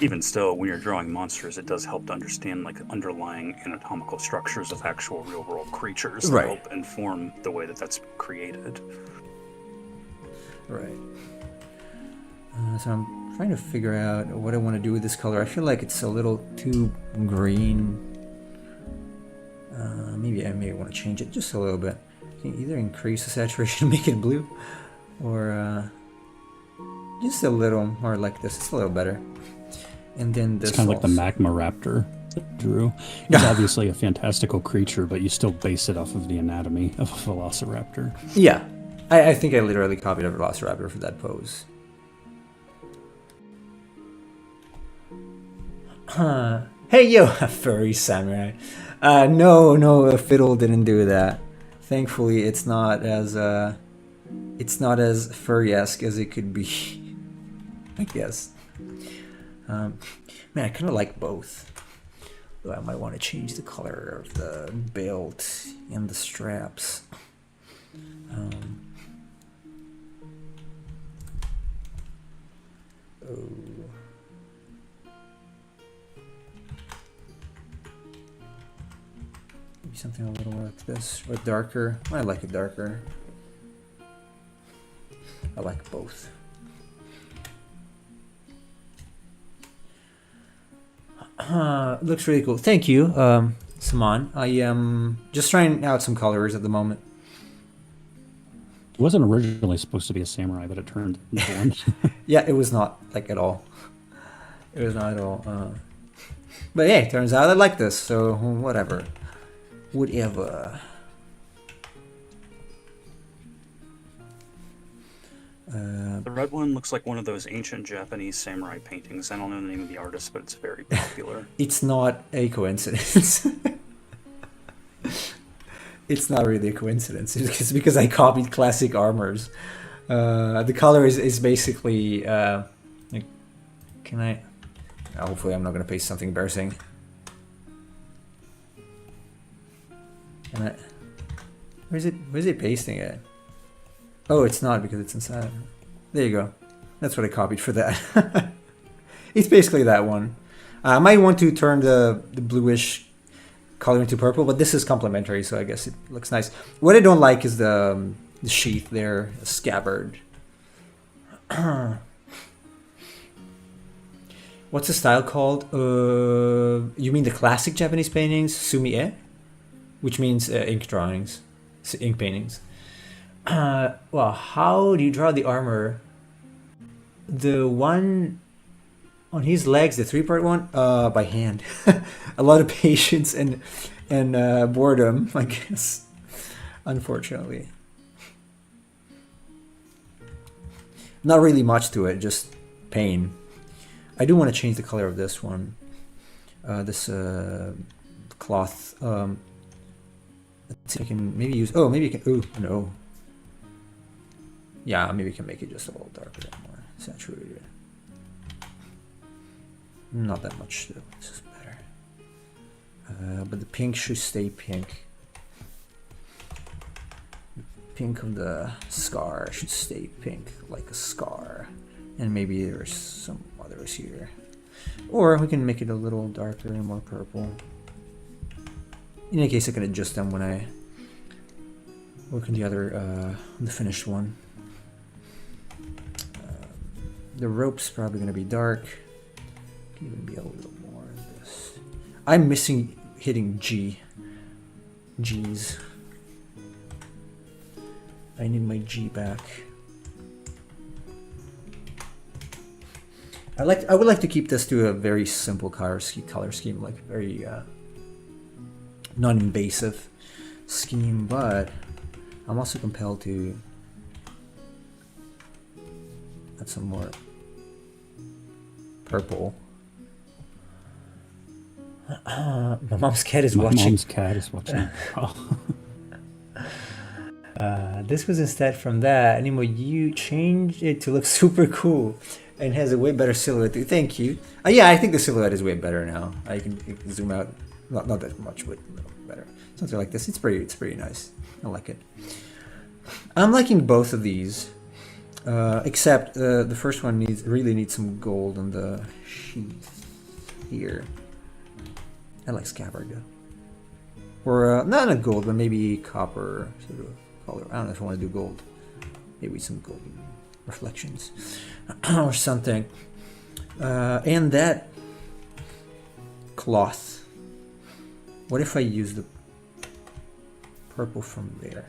Even still, when you're drawing monsters, it does help to understand like underlying anatomical structures of actual real-world creatures that Right. help inform the way that that's created. right. So I'm trying to figure out what I want to do with this color. I feel like it's a little too green. Maybe I may want to change it just a little bit. I can either increase the saturation, make it blue, or just a little more like this. It's a little better. And then this It's kind of like the also. magma raptor that drew. It's obviously a fantastical creature, but you still base it off of the anatomy of a velociraptor. Yeah, I think I literally copied a velociraptor for that pose. Hey yo, furry samurai. No, a fiddle didn't do that. Thankfully, it's not as furry-esque as it could be. I guess. Man, I kind of like both. Though I might want to change the color of the belt and the straps. Maybe something a little like this, or darker. I like it darker. I like both. Looks really cool. Thank you, Saman. I am just trying out some colors at the moment. It wasn't originally supposed to be a samurai, but it turned into one. Yeah, it was not like at all. It was not at all. But hey, turns out I like this, so whatever. Whatever. The red one looks like one of those ancient Japanese samurai paintings. I don't know the name of the artist, but it's very popular. It's not a coincidence. It's not really a coincidence. It's because I copied classic armors. The color is basically. Like, can I? Hopefully, I'm not gonna paste something embarrassing. Can I? Where's it pasting it? Oh, it's not because it's inside. There you go. That's what I copied for that. It's basically that one. I might want to turn the bluish color into purple, but this is complementary, so I guess it looks nice. What I don't like is the sheath there, the scabbard. What's the style called? You mean the classic Japanese paintings, sumi-e? Which means ink drawings, ink paintings. Well, how do you draw the armor? The one on his legs, the three-part one, by hand. A lot of patience and boredom, I guess. Unfortunately, not really much to it, just pain. I do want to change the color of this one. This cloth. Let's see if I can maybe use. Oh, maybe I can. Oh no. Yeah, maybe we can make it just a little darker and more saturated. Not that much though, this is better. But the pink should stay pink. The pink of the scar should stay pink, like a scar. And maybe there's some others here. Or we can make it a little darker and more purple. In any case, I can adjust them when I work on the finished one. The rope's probably going to be dark. Can even be a little more in this. I'm missing hitting G. G's. I need my G back. I would like to keep this to a very simple color scheme, like very non-invasive scheme, but I'm also compelled to add some more purple. My mom's cat is My watching. mom's cat is watching. Oh. This was instead from that. Animo, you changed it to look super cool and has a way better silhouette. Thank you. Yeah, I think the silhouette is way better now. I can zoom out, not that much, but a little better. Something like this. It's pretty nice. I like it. I'm liking both of these, except the first one really needs some gold on the sheath here. I like scabbard though. Or not a gold, but maybe copper sort of color. I don't know if I want to do gold. Maybe some golden reflections or something. And that cloth. What if I use the purple from there?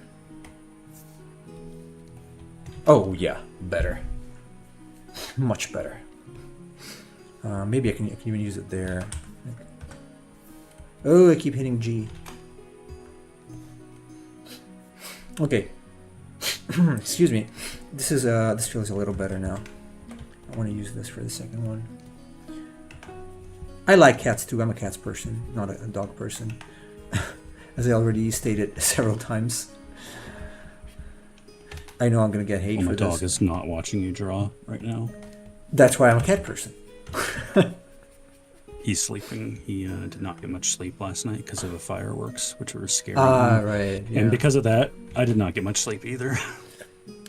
Oh yeah, better. Much better. Maybe I can even use it there. Oh, I keep hitting G. Okay. Excuse me. This feels a little better now. I want to use this for the second one. I like cats too. I'm a cats person, not a dog person. As I already stated several times. I know I'm gonna get hate for My this. dog is not watching you draw right now. That's why I'm a cat person. He's sleeping. He did not get much sleep last night because of the fireworks, which were scary. Ah, right. Yeah. And because of that, I did not get much sleep either.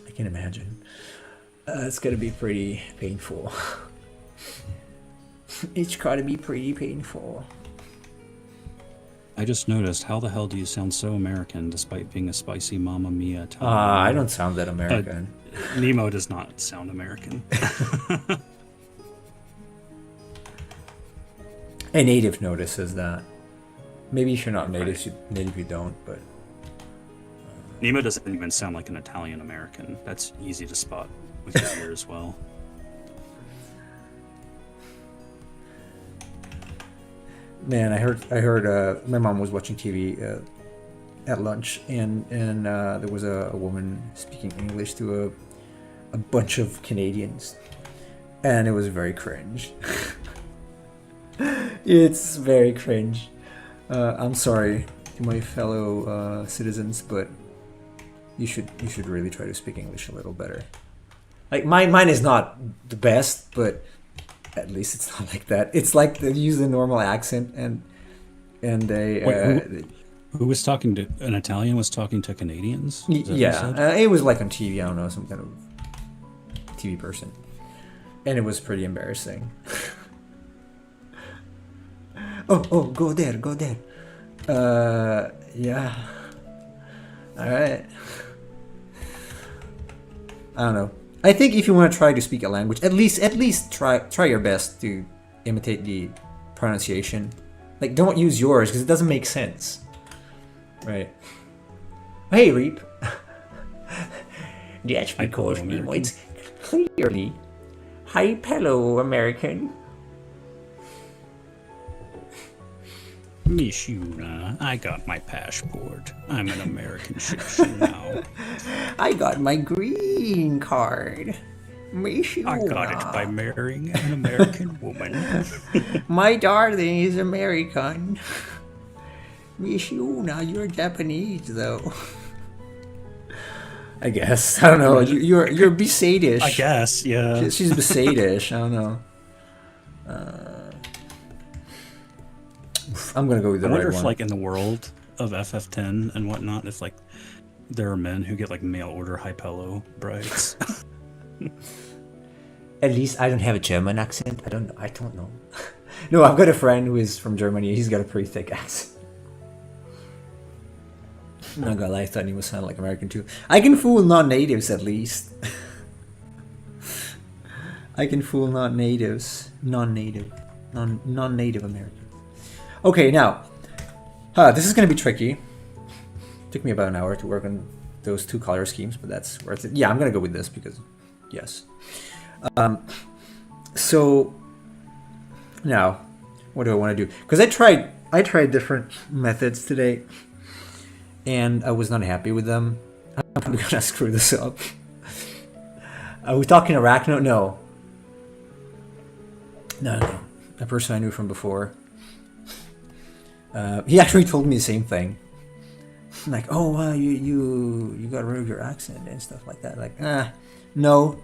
I can imagine. It's gonna be pretty painful. It's gotta be pretty painful. I just noticed, how the hell do you sound so American despite being a spicy Mamma Mia? I don't sound that American. Nemo does not sound American. A native notices that. Maybe if you're not native, you don't, but... Nemo doesn't even sound like an Italian American. That's easy to spot with your ear as well. Man, I heard my mom was watching TV at lunch, and there was a woman speaking English to a bunch of Canadians, and it was very cringe. It's very cringe. I'm sorry to my fellow citizens, but you should really try to speak English a little better. Like mine is not the best, but at least it's not like that. It's like they use the normal accent and they. Wait, who was talking to an Italian? Was talking to Canadians? Is that what you said? It was like on TV. I don't know, some kind of TV person, and it was pretty embarrassing. Oh, go there. Yeah. All right. I don't know. I think if you want to try to speak a language, at least try your best to imitate the pronunciation. Like, don't use yours because it doesn't make sense. Right. Hey, Reap. That's because Nemo is clearly hello, American. Miss Yuna, I got my passport. I'm an American citizen now. I got my green card. Miss Yuna. I got it by marrying an American woman. My darling is American. Miss Yuna, you're Japanese though. I guess. I don't know. You're Besadish. I guess, yeah. She's Besadish. I don't know. I'm gonna go with the I wonder right if, one. like, in the world of FF10 and whatnot, if, like, there are men who get, like, mail order Hypello brides. At least I don't have a German accent. I don't know. No, I've got a friend who is from Germany. He's got a pretty thick accent. I'm not gonna lie, I thought he would sound like American too. I can fool non-natives at least. I can fool non-native Americans. Okay, now, this is gonna be tricky. Took me about an hour to work on those two color schemes, but that's worth it. Yeah, I'm gonna go with this because, yes. So now, what do I want to do? Because I tried different methods today, and I was not happy with them. I'm probably gonna screw this up. Are we talking Arachno? No. A person I knew from before. He actually told me the same thing. Like, oh, you got rid of your accent and stuff like that. Like, no,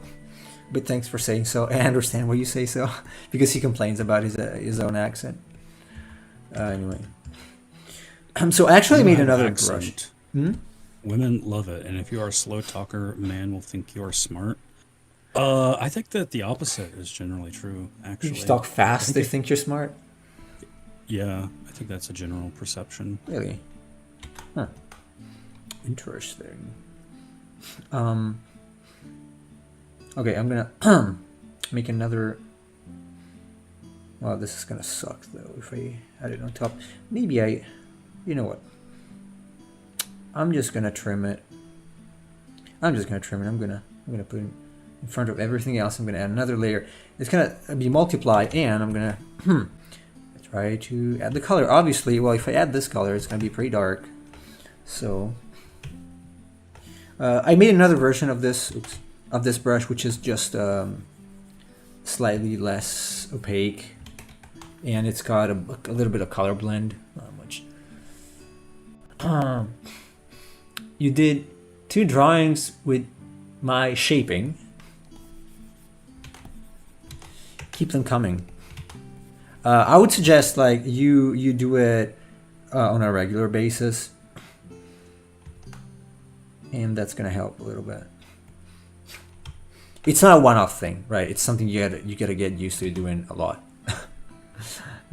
but thanks for saying so. I understand why you say so, because he complains about his own accent. Anyway, so I actually made another brush. Women love it, and if you are a slow talker, man will think you are smart. I think that the opposite is generally true. Actually, You talk fast, they think you're smart. Yeah, I think that's a general perception. Really? Huh. Interesting. Okay, I'm gonna make another. Well, this is gonna suck though if I add it on top. Maybe you know what? I'm just gonna trim it. I'm gonna put it in front of everything else. I'm gonna add another layer. It's gonna be multiplied, and I'm gonna try to add the color. Obviously, well, if I add this color, it's gonna be pretty dark. So I made another version of this brush, which is just slightly less opaque, and it's got a little bit of color blend. Not much. You did 2 drawings with my shaping. Keep them coming. I would suggest like you do it on a regular basis, and that's gonna help a little bit. It's not a one-off thing, right? It's something you gotta get used to doing a lot,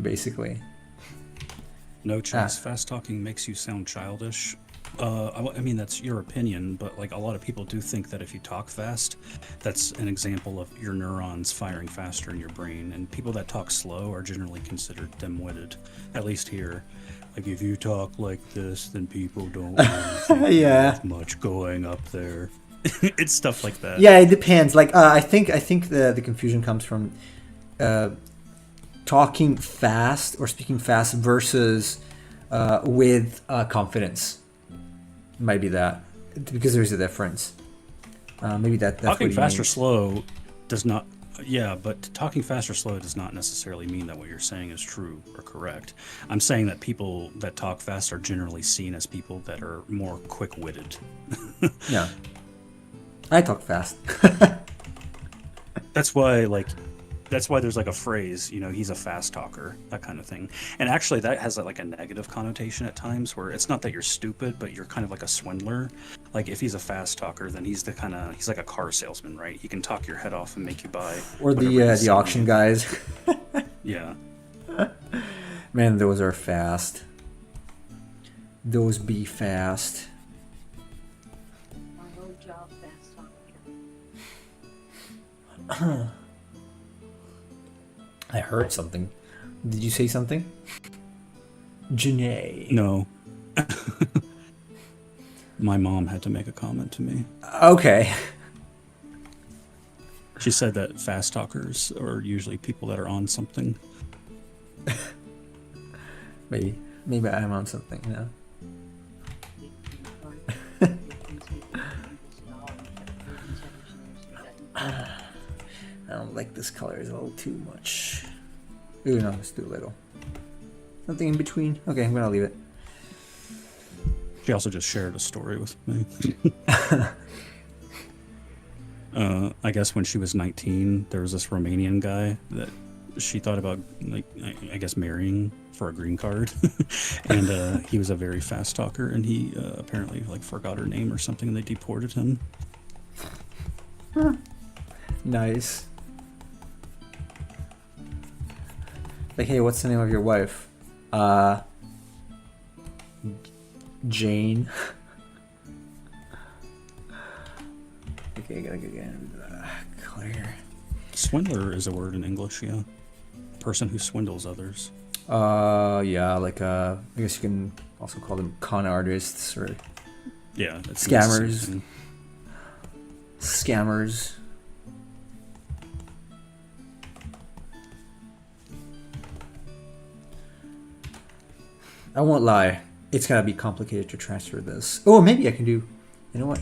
basically. No chance. Fast talking makes you sound childish. I mean, that's your opinion, but like a lot of people do think that if you talk fast, that's an example of your neurons firing faster in your brain. And people that talk slow are generally considered dim-witted, at least here. Like if you talk like this, then people don't really think there's much going up there. It's stuff like that. Yeah, it depends. Like I think the confusion comes from talking fast or speaking fast versus with confidence. Might be that, because there's a difference. Maybe that's talking what fast or means. slow does not. Yeah, but talking fast or slow does not necessarily mean that what you're saying is true or correct. I'm saying that people that talk fast are generally seen as people that are more quick-witted. Yeah, I talk fast. That's why there's like a phrase, you know, he's a fast talker, that kind of thing. And actually that has like a negative connotation at times, where it's not that you're stupid, but you're kind of like a swindler. Like if he's a fast talker, then he's like a car salesman, right? He can talk your head off and make you buy. Or the auction guys. Yeah. Man, those are fast. Those be fast. I heard something. Did you say something? Janae. No. My mom had to make a comment to me. Okay. She said that fast talkers are usually people that are on something. Maybe I'm on something now. I don't like this color. It's a little too much. Ooh, no, it's too little. Something in between. Okay, I'm gonna leave it. She also just shared a story with me. I guess when she was 19, there was this Romanian guy that she thought about, like, I guess marrying for a green card. And he was a very fast talker, and he apparently like forgot her name or something, and they deported him. Nice. Like, hey, what's the name of your wife? Jane. Okay, I gotta get clear. Swindler is a word in English, yeah. Person who swindles others. Yeah, like I guess you can also call them con artists or yeah, that's scammers. Scammers. I won't lie. It's gonna be complicated to transfer this. Oh, maybe I can do. You know what?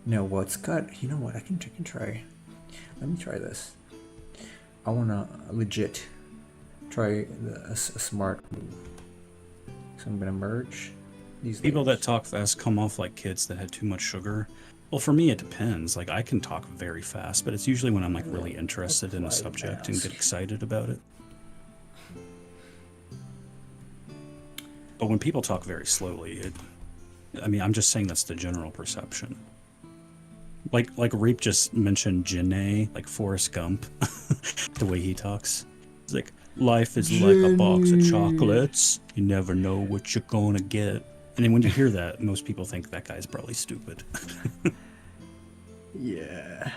No, what's got? You know what? I can try. Let me try this. I wanna legit try a smart move. So I'm gonna merge these People layers. that talk fast come off like kids that had too much sugar. Well, for me, it depends. Like, I can talk very fast, but it's usually when I'm like really interested in a subject and get excited about it. But when people talk very slowly, I'm just saying that's the general perception. Like Reap just mentioned Janae, like Forrest Gump, the way he talks. It's like, life is like a box of chocolates. You never know what you're gonna get. And then when you hear that, most people think that guy's probably stupid. Yeah.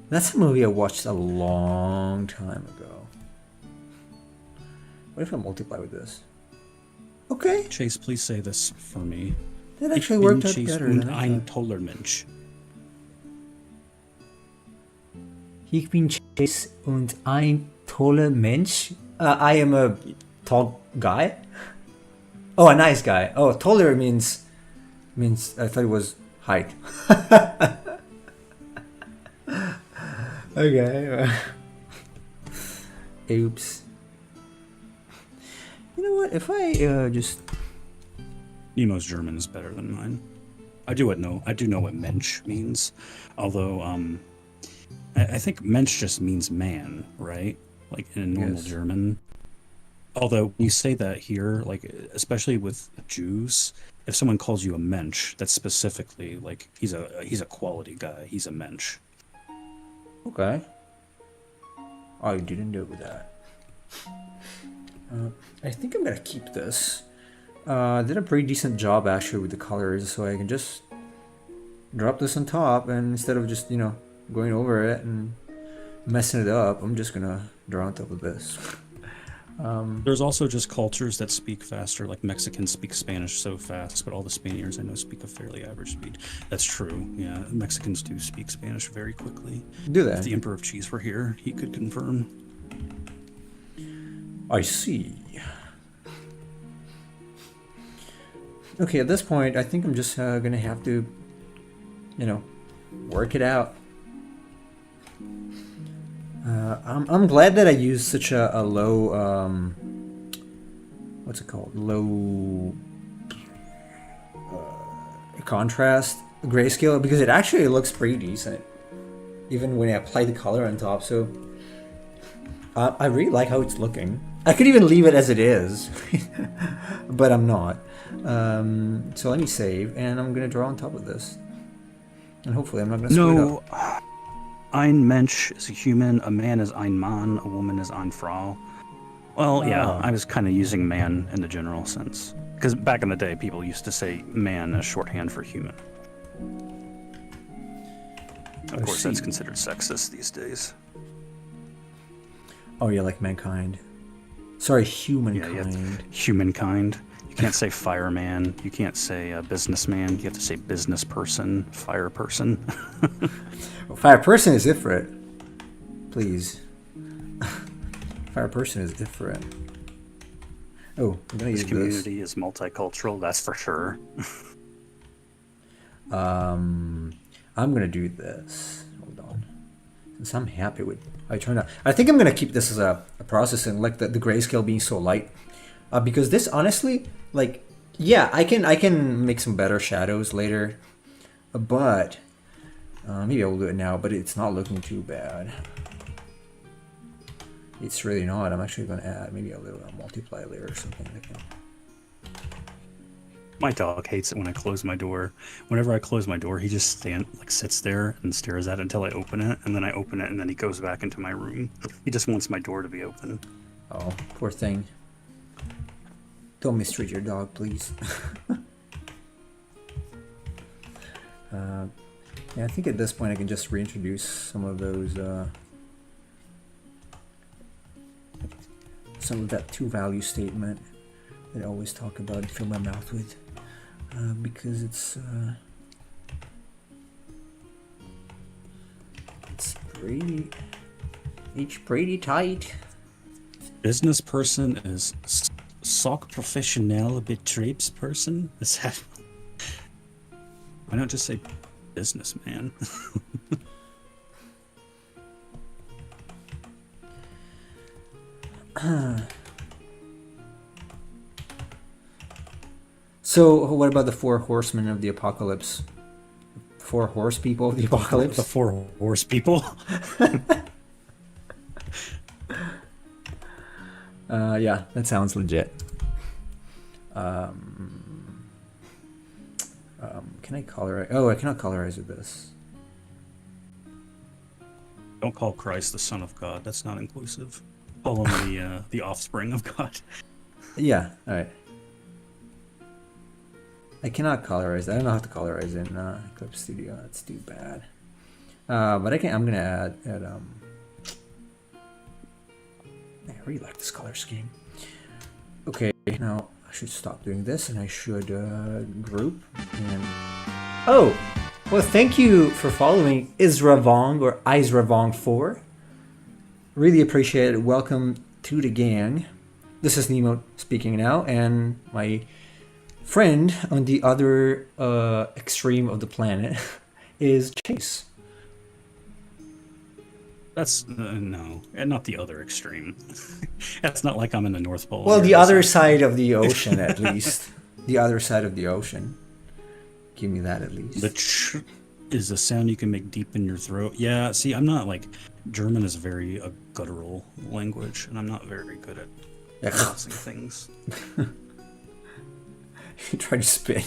That's a movie I watched a long time ago. What if I multiply with this? Okay. Chase, please say this for me. That actually worked out better than I ein thought. toller Mensch. Ich bin Chase und ein toller Mensch. I am a tall guy. Oh, a nice guy. Oh, taller means I thought it was height. Okay. Oops. You know what? If I just Nemo's German is better than mine. I do know what Mensch means, although I think Mensch just means man, right? Like in normal German. Although you say that here, like especially with Jews, if someone calls you a Mensch, that's specifically like he's a quality guy. He's a Mensch. Okay. I didn't know that. I think I'm gonna keep this. Did a pretty decent job actually with the colors, so I can just drop this on top, and instead of just going over it and messing it up, I'm just gonna draw on top of this. There's also just cultures that speak faster, like Mexicans speak Spanish so fast, but all the Spaniards I know speak a fairly average speed. That's true, yeah. Mexicans do speak Spanish very quickly. Do they? If the Emperor of Cheese were here, he could confirm. I see. Okay, at this point, I think I'm just gonna have to, work it out. I'm glad that I used such a low, what's it called? Low contrast grayscale, because it actually looks pretty decent, even when I apply the color on top. So I really like how it's looking. I could even leave it as it is, but I'm not. So let me save, and I'm gonna draw on top of this, and hopefully I'm not gonna screw it up. Ein Mensch is a human, a man is ein Mann, a woman is ein Frau. Well, yeah, I was kind of using man in the general sense. Because back in the day, people used to say man as shorthand for human. Of course, that's considered sexist these days. Oh yeah, like mankind. Sorry, humankind. Yeah, humankind. You can't say fireman. You can't say businessman. You have to say business person, fire person. Well, fire person is different. Please. Fire person is different. Oh, I'm gonna use this community is multicultural, that's for sure. I'm gonna do this. Hold on. Since I'm happy with how it turned out. I think I'm gonna keep this as a processing, like the grayscale being so light. Because this honestly, like, yeah, I can make some better shadows later. But maybe I will do it now, but it's not looking too bad. It's really not. I'm actually going to add maybe a little multiply layer or something. My dog hates it when I close my door. Whenever I close my door, he just sits there and stares at it until I open it, and then I open it, and then he goes back into my room. He just wants my door to be open. Oh, poor thing. Don't mistreat your dog, please. Yeah, I think at this point I can just reintroduce some of those, some of that two-value statement that I always talk about and fill my mouth with, because it's pretty tight. Business person is sock professional betriebsperson? Is that... Why not just say businessman? So, what about the four horsemen of the apocalypse? Four horse people of the apocalypse? The four horse people. Yeah, that sounds legit. Can I colorize? Oh, I cannot colorize with this. Don't call Christ the Son of God. That's not inclusive. Call him the offspring of God. Yeah, alright. I cannot colorize. I don't know how to colorize in Eclipse Studio. That's too bad. But I can. I'm gonna add. I really like this color scheme. Okay, now I should stop doing this, and I should group. And oh, well, thank you for following Isravong or Isravong4. Really appreciate it. Welcome to the gang. This is Nemo speaking now, and my friend on the other extreme of the planet is Chase. That's no, and not the other extreme. That's not like I'm in the North Pole. Well, the other side of the ocean, at least. The other side of the ocean. Give me that at least. The is a sound you can make deep in your throat. Yeah, see, I'm not like German is very a guttural language, and I'm not very good at pronouncing things. You try to spit.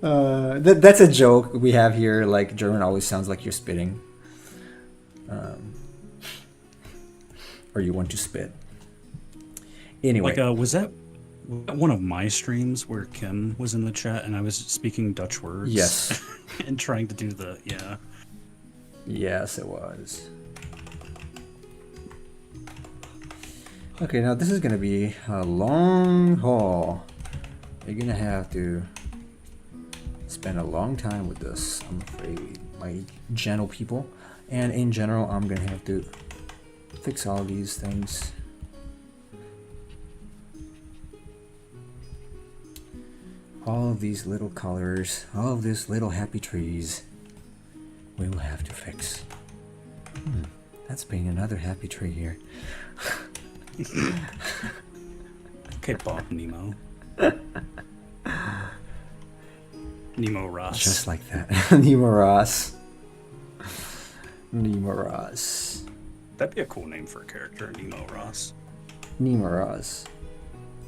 That's a joke we have here. Like German always sounds like you're spitting. Or you want to spit. Anyway. Like, was that one of my streams where Kim was in the chat and I was speaking Dutch words? Yes. And trying to do the, yeah. Yes, it was. Okay, now this is going to be a long haul. You're going to have to spend a long time with this, I'm afraid, my gentle people. And in general, I'm going to have to fix all these things. All of these little colors, all of these little happy trees, we will have to fix. That's being another happy tree here. Okay, Bob Nemo. Nemo Ross. Just like that. Nemo Ross. Nemo Ross. That'd be a cool name for a character, Nemo Ross. Nemo Ross.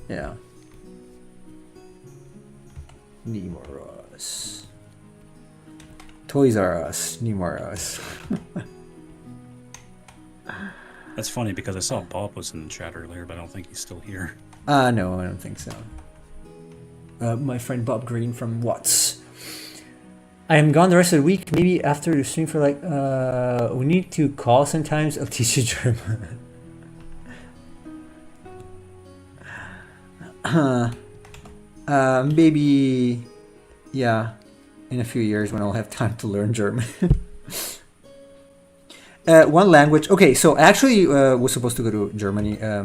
Yeah. Nemo Ross. Toys R Us. Nemo Ross. That's funny because I saw Bob was in the chat earlier, but I don't think he's still here. No, I don't think so. My friend Bob Green from Watts. I am gone the rest of the week. Maybe after the stream for like, we need to call sometimes. I'll teach you German. Maybe, yeah, in a few years when I'll have time to learn German. One language. Okay, so actually, was supposed to go to Germany a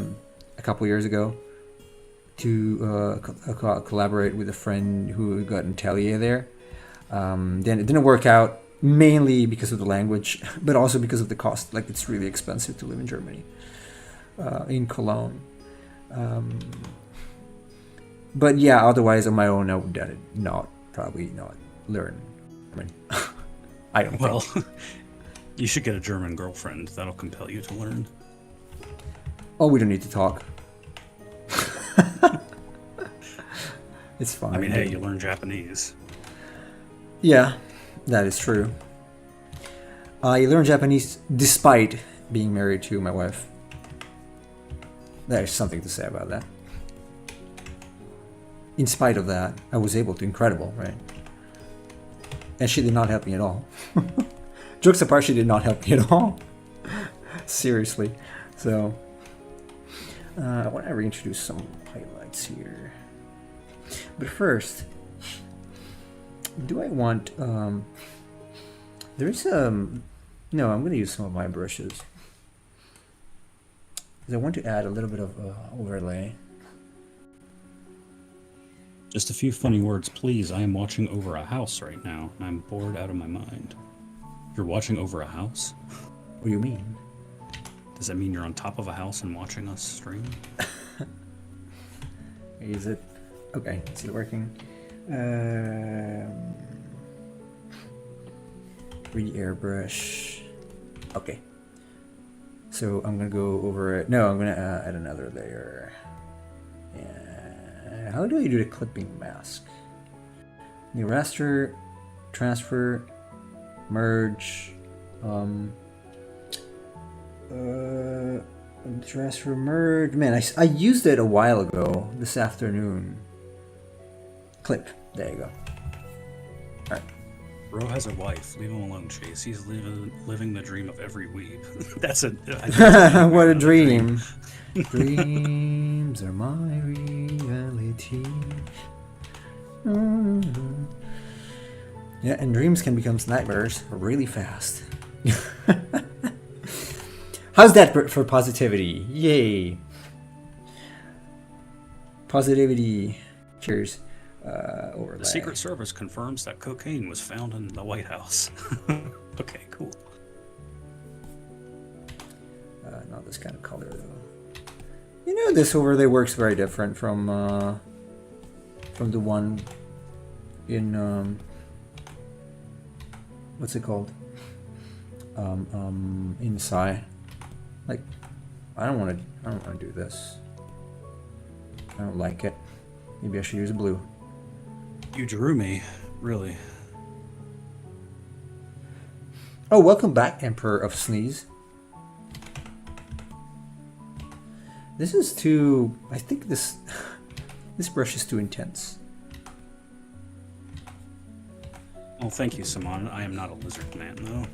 couple years ago to collaborate with a friend who got an atelier there. Then it didn't work out, mainly because of the language, but also because of the cost. Like, it's really expensive to live in Germany, in Cologne. But yeah, otherwise on my own, I would probably not learn German. I don't know. Well, you should get a German girlfriend. That'll compel you to learn. Oh, we don't need to talk. It's fine. I mean, hey, you learn Japanese. Yeah, that is true. I learned Japanese despite being married to my wife. There's something to say about that. In spite of that, I was able to. Incredible, right? And she did not help me at all. Jokes apart, she did not help me at all. Seriously. So, I want to reintroduce some highlights here. But first, do I want, there's no, I'm going to use some of my brushes. Because I want to add a little bit of overlay. Just a few funny words, please. I am watching over a house right now, and I'm bored out of my mind. You're watching over a house? What do you mean? Does that mean you're on top of a house and watching us stream? Is it? Okay, is it working? 3D airbrush. Okay. So I'm gonna go over it. No, I'm gonna add another layer. And how do I do the clipping mask? New raster, transfer, merge. Transfer merge. Man, I used it a while ago this afternoon. Clip. There you go. All right. Bro has a wife. Leave him alone, Chase. He's living the dream of every weeb. What a dream. Dreams are my reality. Yeah, and dreams can become nightmares really fast. How's that for positivity? Yay. Positivity. Cheers. Overlay. The Secret Service confirms that cocaine was found in the White House. Okay, cool. Not this kind of color though. You know, this overlay works very different from the one in what's it called? Inside. Like, I don't want to do this. I don't like it. Maybe I should use blue. You drew me, really. Oh, welcome back, Emperor of Sneeze. This is too... I think this brush is too intense. Well, thank you, Simon. I am not a lizard man, though.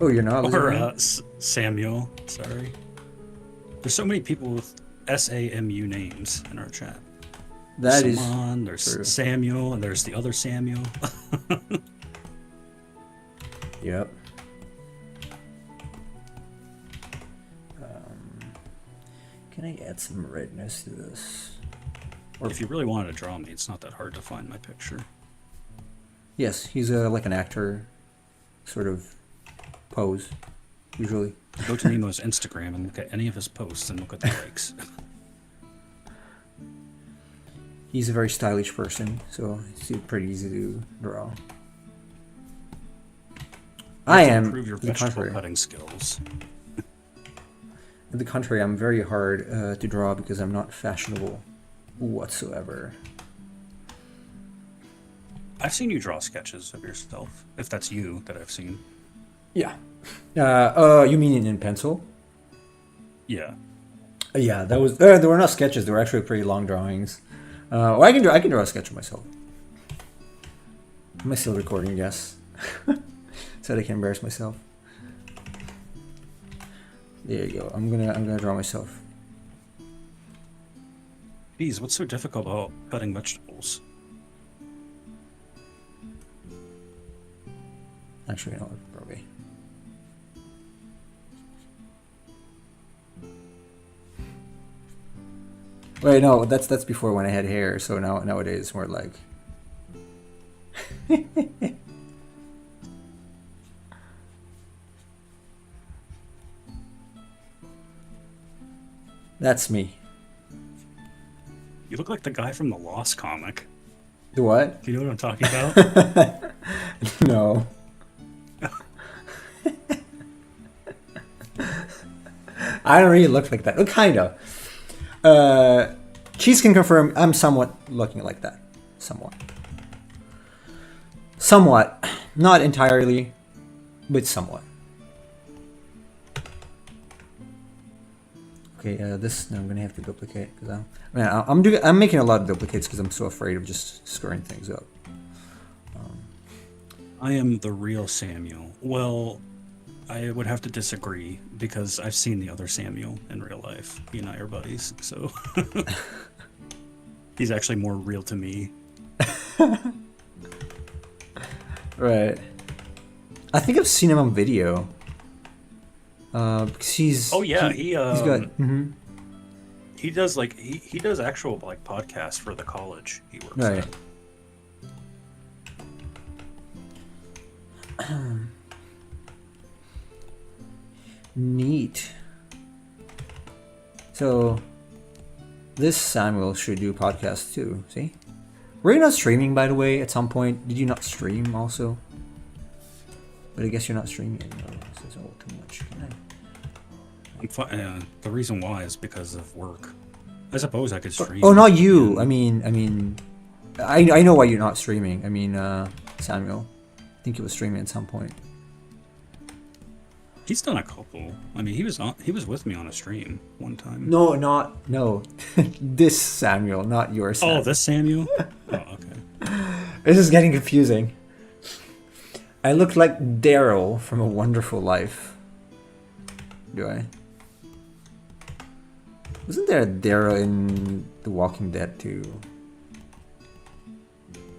Oh, you're not a lizard Or man? Samuel, sorry. There's so many people with SAMU names in our chat. That Simon, there's true. Samuel, and there's the other Samuel. Yep. Can I add some redness to this? Or if you really wanted to draw me, it's not that hard to find my picture. Yes, he's like an actor sort of pose, usually. Go to Nemo's Instagram and look at any of his posts and look at the likes. He's a very stylish person, so it's pretty easy to draw. I am, improve your to the vegetable contrary. cutting skills. On the contrary, I'm very hard to draw because I'm not fashionable whatsoever. I've seen you draw sketches of yourself, if that's you that I've seen. Yeah. You mean in pencil? Yeah. Yeah, that was. There were not sketches. They were actually pretty long drawings. Or I can draw a sketch of myself. Am I still recording? Yes. So that I can embarrass myself. There you go. I'm gonna draw myself. Geez, what's so difficult about cutting vegetables? Actually, no, probably. Wait, no, that's before when I had hair. So nowadays we're like. That's me. You look like the guy from the Lost comic. The what? Do you know what I'm talking about? No. I don't really look like that. Kind of. Cheese can confirm I'm somewhat looking like that. Somewhat. Somewhat. Not entirely, but somewhat. Okay, this I'm gonna have to duplicate because I'm making a lot of duplicates because I'm so afraid of just screwing things up. I am the real Samuel. Well, I would have to disagree because I've seen the other Samuel in real life. He and I are buddies, so he's actually more real to me. Right. I think I've seen him on video. Because he's. Oh yeah, he's got. Mm-hmm. He does like he does actual like podcasts for the college he works Right. at. Neat. So this Samuel should do podcasts too. See, were you not streaming, by the way, at some point? Did you not stream also? But I guess you're not streaming anymore. This is all too much. The reason why is because of work. I suppose I could stream. Oh, not you. I mean, I know why you're not streaming. I mean, Samuel. I think he was streaming at some point. He's done a couple. I mean, he was with me on a stream one time. No. This Samuel, not your Samuel. Oh, this Samuel? Oh, okay. This is getting confusing. I look like Daryl from A Wonderful Life. Do I? Wasn't there a Daryl in The Walking Dead too?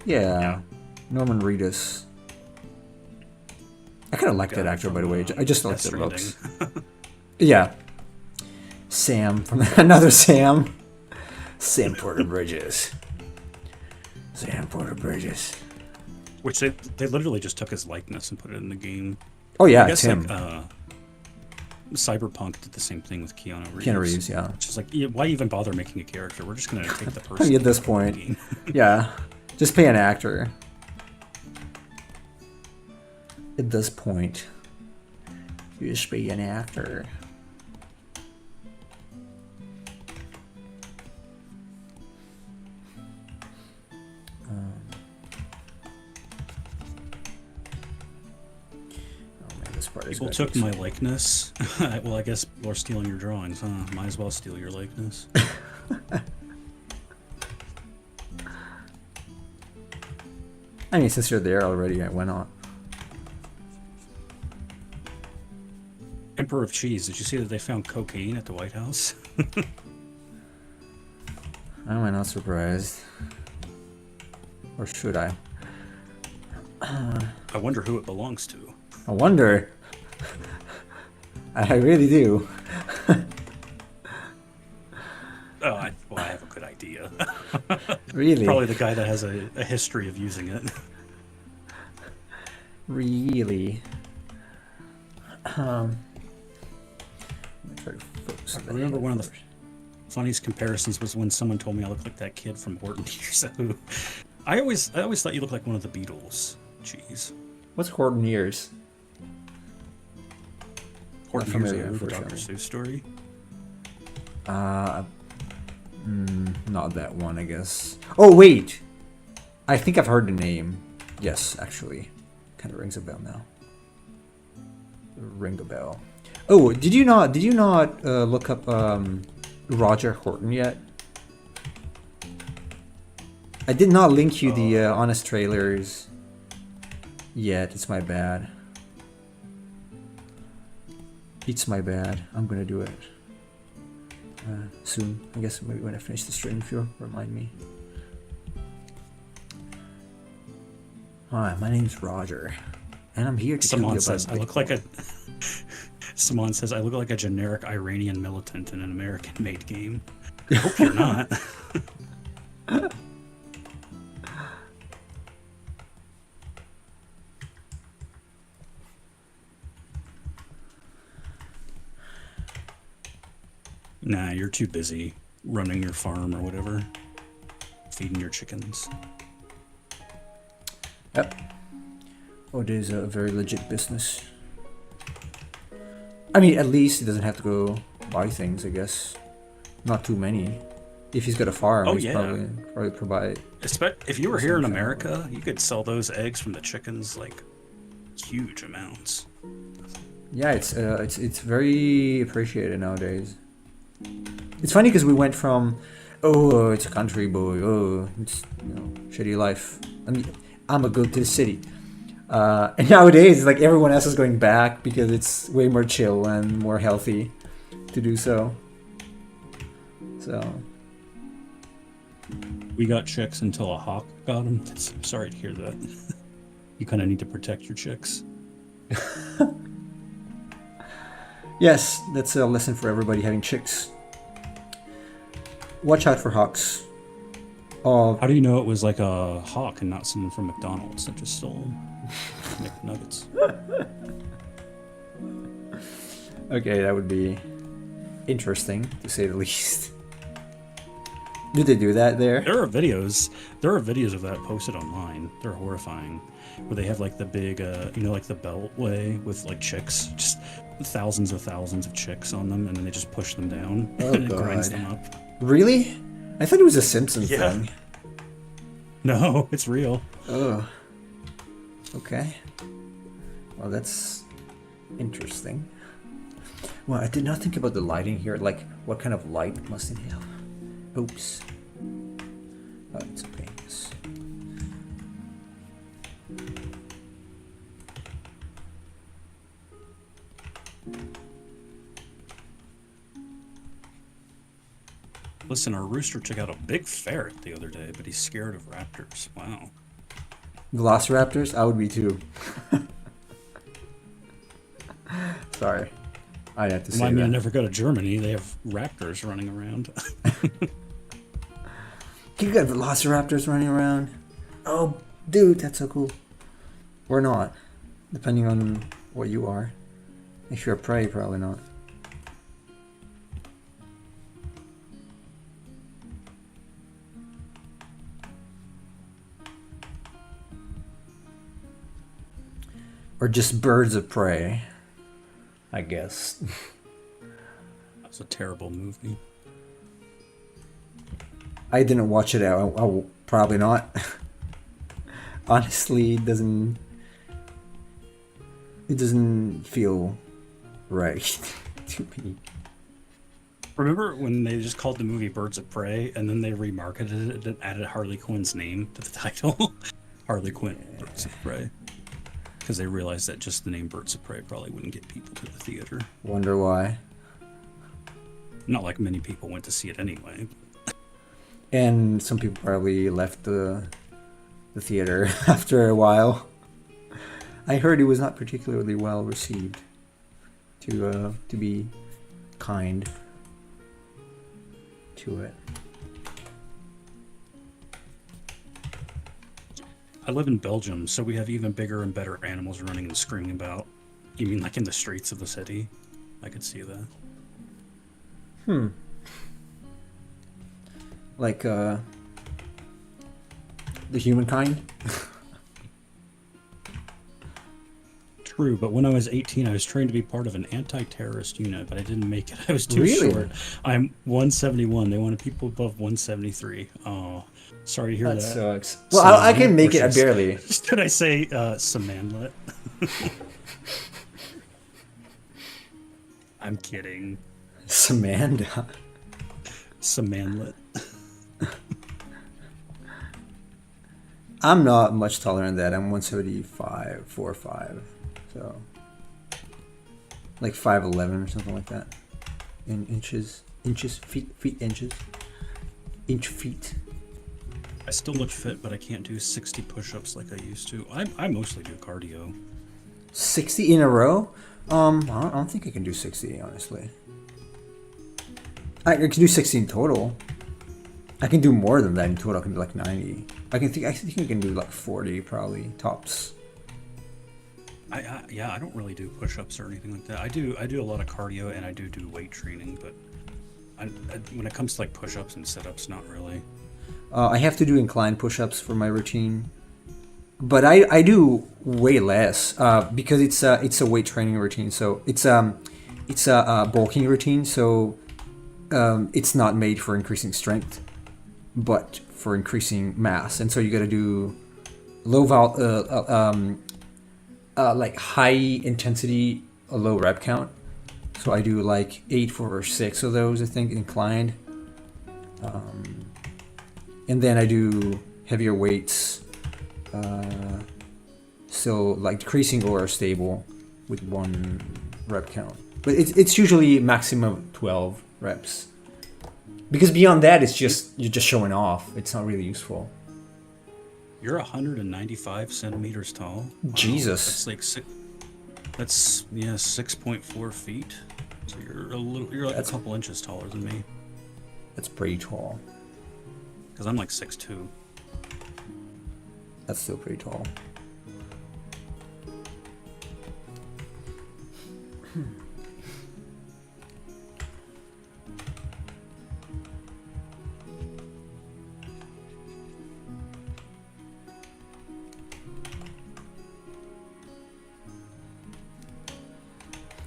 Yeah. Norman Reedus. I kind of like that actor, by the way. I just like the looks. Yeah. Sam from another Sam. Sam Porter Bridges. Sam Porter Bridges. Which they literally just took his likeness and put it in the game. Oh yeah, I guess it's him. Like, Cyberpunk did the same thing with Keanu Reeves. Keanu Reeves, yeah. Which is like, why even bother making a character? We're just gonna take the person. At this point, yeah, just pay an actor. At this point, you just be an actor. People took my likeness. Well, I guess people are stealing your drawings, huh? Might as well steal your likeness. I mean, since you're there already, why not? Emperor of Cheese, did you see that they found cocaine at the White House? Am I not surprised? Or should I? I wonder who it belongs to. I wonder. I really do. I have a good idea. Really? Probably the guy that has a history of using it. Really? Let me try to focus on I remember one of the funniest comparisons was when someone told me I looked like that kid from Horton Years. I always thought you looked like one of the Beatles. Jeez. What's Horton Years? Horton Years, the Dr. Seuss story. Not that one, I guess. Oh wait, I think I've heard the name. Yes, actually, kind of rings a bell now. Ring a bell. Oh, did you not look up Roger Horton yet? I did not link you the honest trailers yet. It's my bad. It's my bad. I'm gonna do it soon. I guess maybe when I finish the stream, if you remind me. Hi, my name's Roger, and I'm here to tell you about Simon says I look like a generic Iranian militant in an American-made game. I hope you're not. Nah, you're too busy running your farm or whatever, feeding your chickens. Yep. Oh, it is a very legit business. I mean, at least he doesn't have to go buy things, I guess. Not too many. If he's got a farm, he's probably provide. If you were here in America, you could sell those eggs from the chickens like huge amounts. Yeah, it's very appreciated nowadays. It's funny because we went from, oh, it's a country boy, oh, it's shitty life. I mean, I'm gonna go to the city. And nowadays, like everyone else is going back because it's way more chill and more healthy to do so. So we got chicks until a hawk got them. I'm sorry to hear that. You kind of need to protect your chicks. Yes, that's a lesson for everybody having chicks. Watch out for hawks. How do you know it was like a hawk and not someone from McDonald's that just stole McNuggets? Okay, that would be interesting to say the least. Do they do that there? There are videos. There are videos of that posted online. They're horrifying, where they have like the big, like the beltway with like chicks, just thousands of chicks on them, and then they just push them down Oh, and it grinds God. them up. Really? I thought it was a Simpsons Yeah. thing. No, it's real. Oh. Okay. Well, that's interesting. Well, I did not think about the lighting here. Like, what kind of light must it have? Oops. Oh, it's okay. Yes. Listen, our rooster took out a big ferret the other day, but he's scared of raptors. Wow. Velociraptors? I would be too. Sorry. I had to say Remind me to that. never go to Germany. They have raptors running around. You got velociraptors running around. Oh, dude, that's so cool. Or not, depending on what you are. If you're a prey, probably not. Or just birds of prey, I guess. That's a terrible movie. I didn't watch it out. I will probably not. Honestly, it doesn't feel right to me. Remember when they just called the movie Birds of Prey and then they remarketed it and added Harley Quinn's name to the title? Harley Quinn, Birds of Prey. Because they realized that just the name Birds of Prey probably wouldn't get people to the theater. Wonder why. Not like many people went to see it anyway. And some people probably left the theater after a while. I heard it was not particularly well received. To be kind to it. I live in Belgium, so we have even bigger and better animals running and screaming about. You mean like in the streets of the city? I could see that. Like the humankind. True, but when I was 18, I was trained to be part of an anti-terrorist unit, but I didn't make it. I was too Really? short. I'm 171. They wanted people above 173. Oh, sorry to hear that. Sucks. Well, I can make it. I barely. Did I say Samanlet? I'm kidding. Samantha. Samanlet. I'm not much taller than that. I'm 175, 4'5", so like 5'11" or something like that. In inches, feet, inches, feet. I still look fit, but I can't do 60 push-ups like I used to. I mostly do cardio. 60 in a row? I don't think I can do 60, honestly. I can do 60 in total. I can do more than that in total. I can do like 90. I think I can do like 40 probably tops. Yeah, I don't really do push-ups or anything like that. I do a lot of cardio and I do weight training, but when it comes to like push-ups and sit-ups, not really. I have to do incline push-ups for my routine, but I do way less because it's a weight training routine. So it's a bulking routine. So it's not made for increasing strength, but for increasing mass. And so you got to do like high intensity, a low rep count. So I do like 8 for 6 of those, I think, inclined. And then I do heavier weights, so like decreasing or stable with 1 rep count. But it's usually maximum 12 reps. Because beyond that, you're just showing off. It's not really useful. You're 195 centimeters tall. Wow, Jesus. That's like that's 6.4 feet. So you're like a couple inches taller than me. That's pretty tall. Because I'm like 6'2". That's still pretty tall.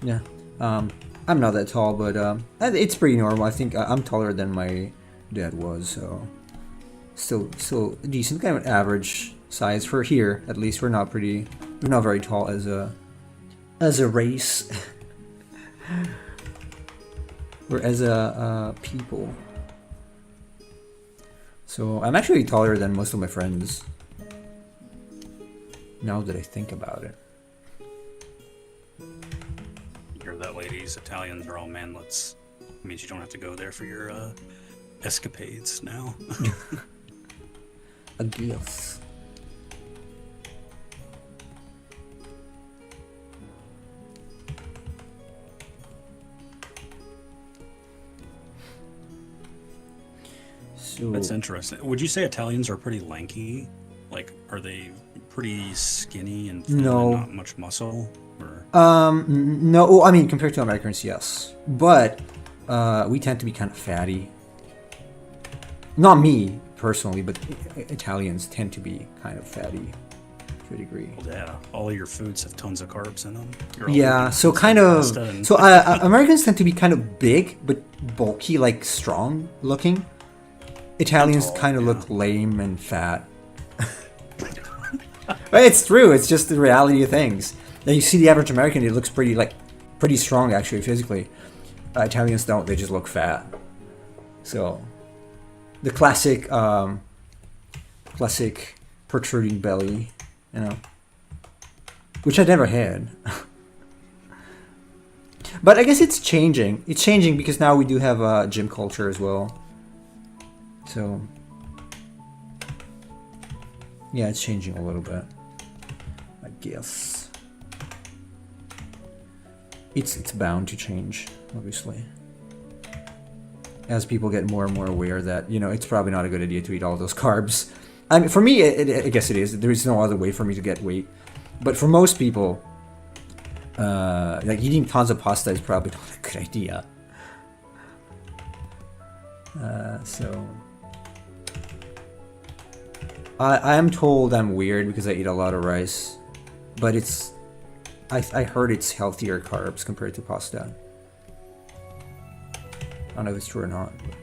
Yeah. I'm not that tall, but it's pretty normal. I think I'm taller than my dad was, so still decent, kind of an average size for here. At least we're not very tall as a race, or as a people. So I'm actually taller than most of my friends. Now that I think about it. You hear that, ladies? Italians are all manlets. It means you don't have to go there for your escapades now. I guess. So That's interesting. Would you say Italians are pretty lanky? Like, are they pretty skinny and thin No. and not much muscle? Or No. Well, I mean, compared to Americans, yes, but we tend to be kind of fatty. Not me personally, but Italians tend to be kind of fatty to a degree. well, yeah, all of your foods have tons of carbs in them. You're all Yeah, eating so pizza kind and of. pasta and- So Americans tend to be kind of big but bulky, like strong looking. Italians tall, kind of yeah. look lame and fat. But it's true. It's just the reality of things. Now you see the average American; it looks pretty strong actually physically. Italians don't; they just look fat. So, the classic protruding belly, you know, which I never had. But I guess it's changing. It's changing because now we do have gym culture as well. So, yeah, it's changing a little bit. I guess it's bound to change, obviously, as people get more and more aware that it's probably not a good idea to eat all those carbs. I mean, for me, I guess it is. There is no other way for me to get weight, but for most people, like eating tons of pasta is probably not a good idea. So. I am told I'm weird because I eat a lot of rice, but I heard it's healthier carbs compared to pasta. I don't know if it's true or not. But.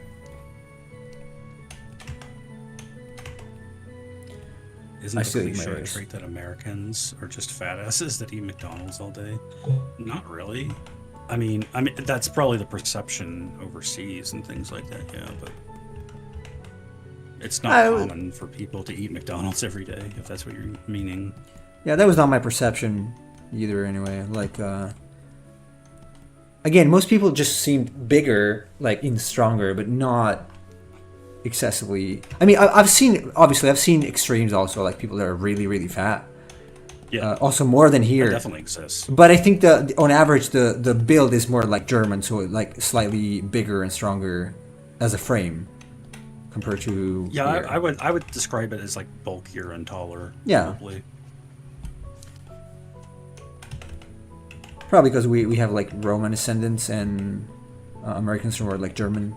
Isn't I it a still eat my cliche rice. trait that Americans are just fat asses that eat McDonald's all day? Not really. I mean that's probably the perception overseas and things like that. Yeah, but it's not common for people to eat McDonald's every day, if that's what you're meaning. Yeah, that was not my perception either. Anyway, like again, most people just seemed bigger, like in stronger, but not excessively. I mean, I've seen extremes also, like people that are really really fat. Yeah, also more than here. that definitely exists. But I think on average the build is more like German, so like slightly bigger and stronger as a frame compared to Yeah, here. I would describe it as like bulkier and taller. Yeah. Probably. Because we have like Roman descendants and Americans are more like German.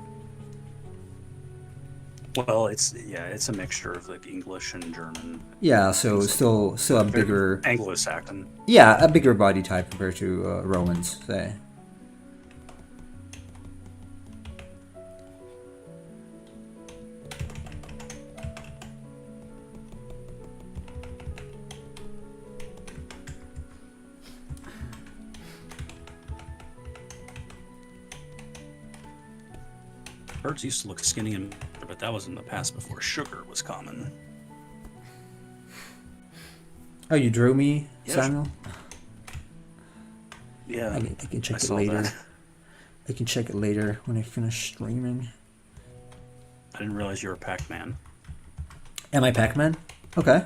Well, it's a mixture of like English and German. Yeah, so still a bigger Anglo-Saxon. a bigger body type compared to Romans, say. Birds used to look skinny, but that was in the past before sugar was common. Oh, you drew me, Yeah, Samuel? Yeah, I can check it saw later. that. I can check it later when I finish streaming. I didn't realize you were Pac-Man. Am I Pac-Man? Okay.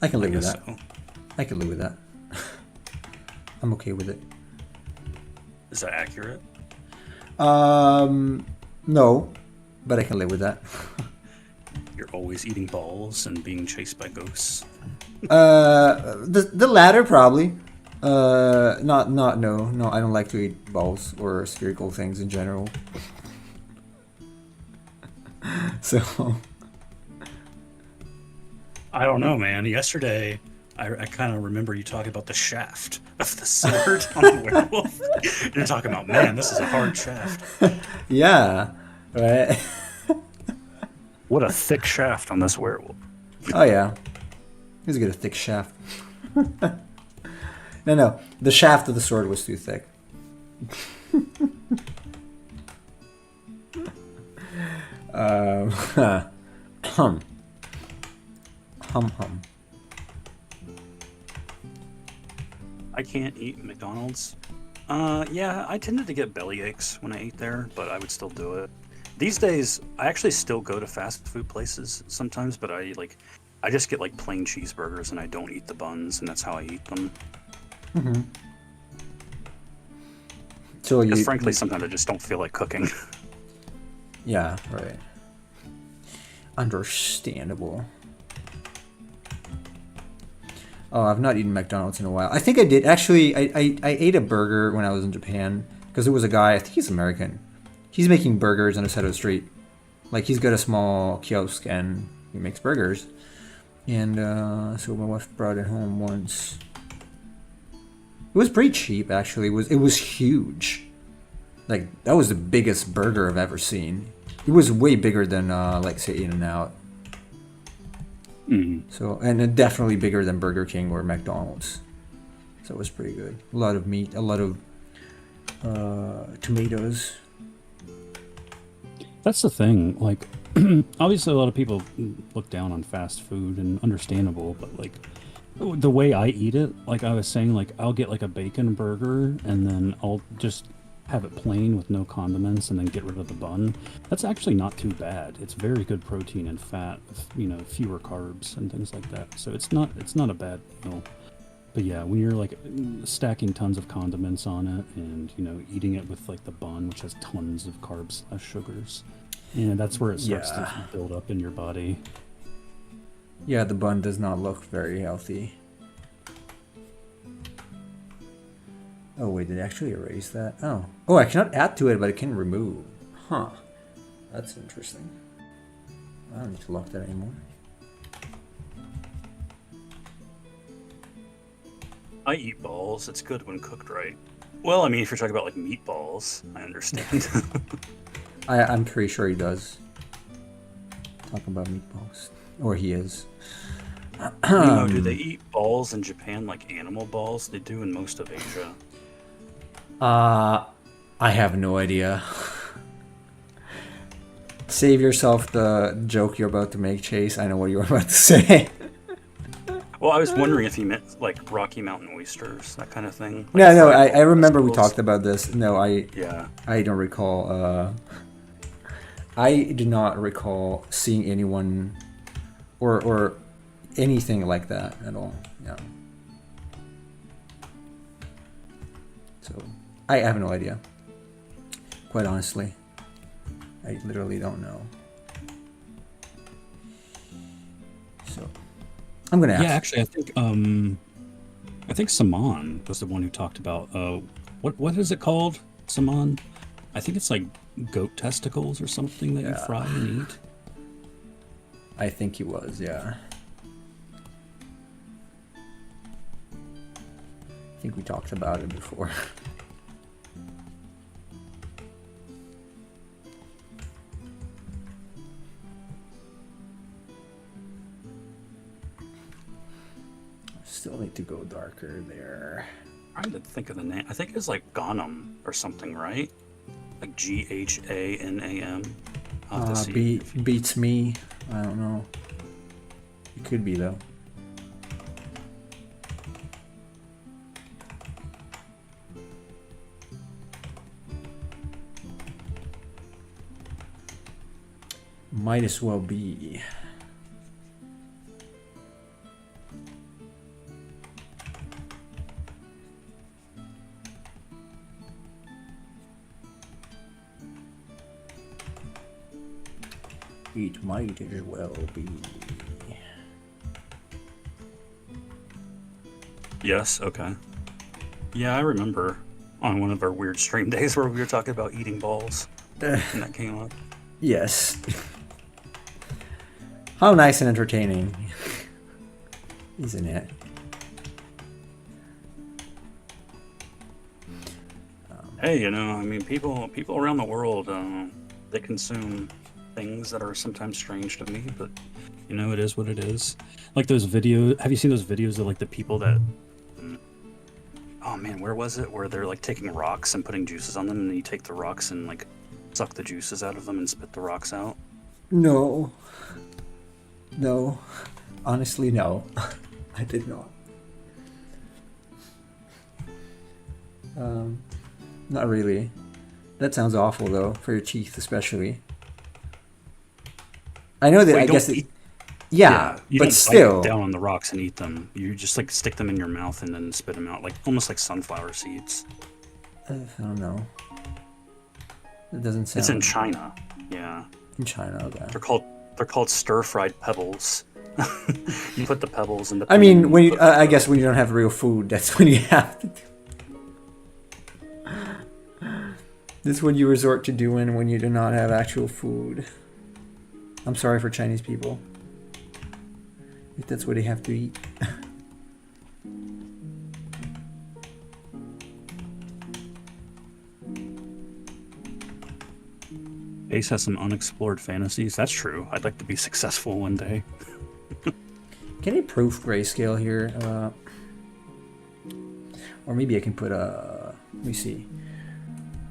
I can live with guess that. so. I can live with that. I'm okay with it. Is that accurate? No, but I can live with that. You're always eating balls and being chased by ghosts. The latter probably. No. I don't like to eat balls or spherical things in general. So. I don't know, man. Yesterday, I kind of remember you talking about the shaft of the sword on the werewolf. You're talking about, man, this is a hard shaft. Yeah, right. What a thick shaft on this werewolf. Oh yeah, he's got a thick shaft. No, the shaft of the sword was too thick. Hum. I can't eat McDonald's. Yeah, I tended to get belly aches when I ate there, but I would still do it. These days, I actually still go to fast food places sometimes, but I just get like plain cheeseburgers and I don't eat the buns, and that's how I eat them. Mm-hmm. So Because frankly, sometimes I just don't feel like cooking. Yeah, right. Understandable. Oh, I've not eaten McDonald's in a while. I think I did. Actually, I ate a burger when I was in Japan because there was a guy, I think he's American. He's making burgers on the side of the street. Like, he's got a small kiosk and he makes burgers. And so my wife brought it home once. It was pretty cheap, actually. It was huge. Like, that was the biggest burger I've ever seen. It was way bigger than, like, say, In-N-Out. Mm. So, and definitely bigger than Burger King or McDonald's. So it was pretty good. A lot of meat, a lot of tomatoes. That's the thing. Like, obviously, a lot of people look down on fast food, and understandable. But like, the way I eat it, like I was saying, like I'll get like a bacon burger, and then I'll just have it plain with no condiments, and then get rid of the bun. That's actually not too bad. It's very good protein and fat, fewer carbs and things like that. So it's not a bad meal. But yeah, when you're like stacking tons of condiments on it, and eating it with like the bun, which has tons of carbs / sugars, that's where it starts to build up in your body. Yeah, the bun does not look very healthy. Oh wait, did it actually erase that? Oh, I cannot add to it, but it can remove. Huh. That's interesting. I don't need to lock that anymore. I eat balls. It's good when cooked right. Well, I mean, if you're talking about like meatballs, I understand. I'm pretty sure he does. Talk about meatballs. Or he is. Do they eat balls in Japan like animal balls? They do in most of Asia. I have no idea. Save yourself the joke you're about to make, Chase. I know what you're about to say. Well, I was wondering if he meant like Rocky Mountain oysters, that kind of thing. Like No, I remember we talked about this. No, I don't recall. I do not recall seeing anyone or anything like that at all. Yeah. So I have no idea. Quite honestly, I literally don't know. So I'm gonna ask. Yeah, actually, I think Saman was the one who talked about what is it called, Saman? I think it's like goat testicles or something that you fry and eat. I think he was, yeah. I think we talked about it before. Still need to go darker there. I'm trying to think of the name. I think it's like Ghanam or something, right? Like Ghanam. Beats me. I don't know. It could be though. Might as well be. It might as well be. Yes, okay. Yeah, I remember on one of our weird stream days where we were talking about eating balls. And that came up. Yes. How nice and entertaining. Isn't it? Hey, I mean, people around the world, they consume things that are sometimes strange to me, but it is what it is. Like those videos. Have you seen those videos of like the people that? Oh man, where was it? Where they're like taking rocks and putting juices on them, and then you take the rocks and like suck the juices out of them and spit the rocks out. No. No. Honestly, no. I did not. Not really. That sounds awful, though, for your teeth, especially. I know that. Well, I guess. Yeah, you but don't still. bite down on the rocks and eat them. You just like stick them in your mouth and then spit them out, like almost like sunflower seeds. I don't know. It doesn't sound. It's in China. Yeah. In China, okay. They're called stir-fried pebbles. You put the pebbles in the. I mean, when you, I guess when you don't have real food, that's when you have to. This is what you resort to doing when you do not have actual food. I'm sorry for Chinese people. If that's what they have to eat. Ace has some unexplored fantasies. That's true. I'd like to be successful one day. Can I proof grayscale here? Or maybe I can put a. Let me see.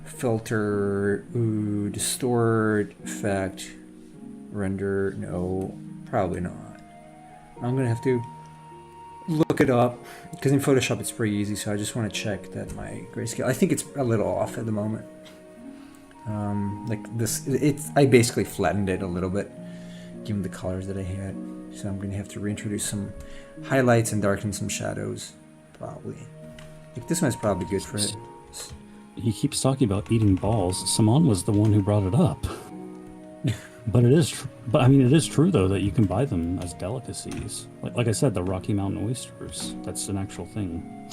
Filter. Ooh, distort effect. Render. No, probably not. I'm gonna have to look it up because in Photoshop it's pretty easy. So I just want to check that my grayscale. I think it's a little off at the moment. Like this, I basically flattened it a little bit, given the colors that I had. So I'm gonna have to reintroduce some highlights and darken some shadows, probably. Like this one's probably good for it. He keeps talking about eating balls. Simon was the one who brought it up. But it is true though that you can buy them as delicacies. Like I said, the Rocky Mountain oysters. That's an actual thing.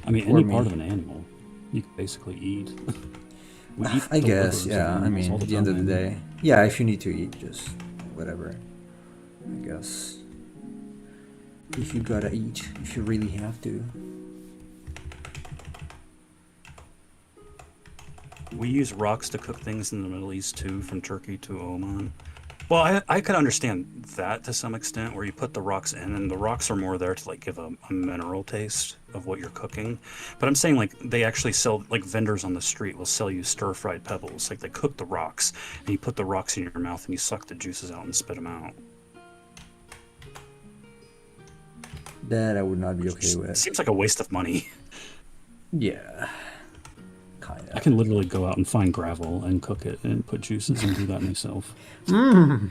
I mean, any part of an animal, you can basically eat. I guess, yeah. I mean, at the end of the day, yeah. If you need to eat, just whatever. I guess. If you gotta eat, if you really have to. We use rocks to cook things in the Middle East too, from Turkey to Oman. Well, I could understand that to some extent, where you put the rocks in, and the rocks are more there to like give a mineral taste of what you're cooking. But I'm saying like they actually sell, like vendors on the street will sell you stir-fried pebbles. Like they cook the rocks, and you put the rocks in your mouth, and you suck the juices out and spit them out. That I would not be okay with. Seems like a waste of money. Yeah. Kinda. I can literally go out and find gravel and cook it and put juices and do that myself. Mmm.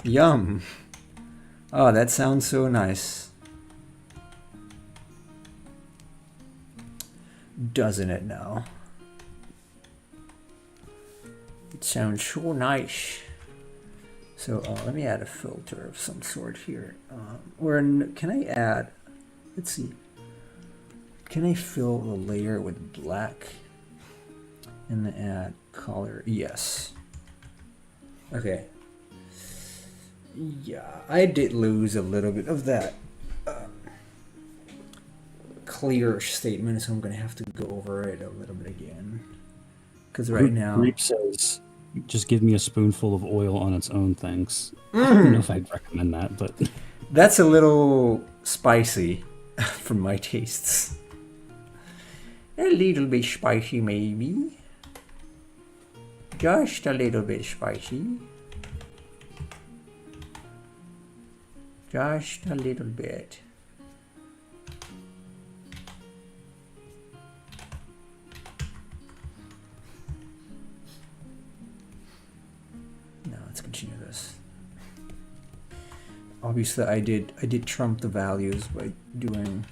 Yum. Oh, that sounds so nice. Doesn't it now? It sounds so nice. So let me add a filter of some sort here. Can I add? Let's see. Can I fill the layer with black? And then add color. Yes. Okay. Yeah, I did lose a little bit of that clear statement, so I'm gonna have to go over it a little bit again. Because right now, Reap says, "Just give me a spoonful of oil on its own." Thanks. I don't know if I'd recommend that, but that's a little spicy for my tastes. A little bit spicy, maybe. Just a little bit spicy. Just a little bit. Now let's continue this. Obviously, I did trump the values by doing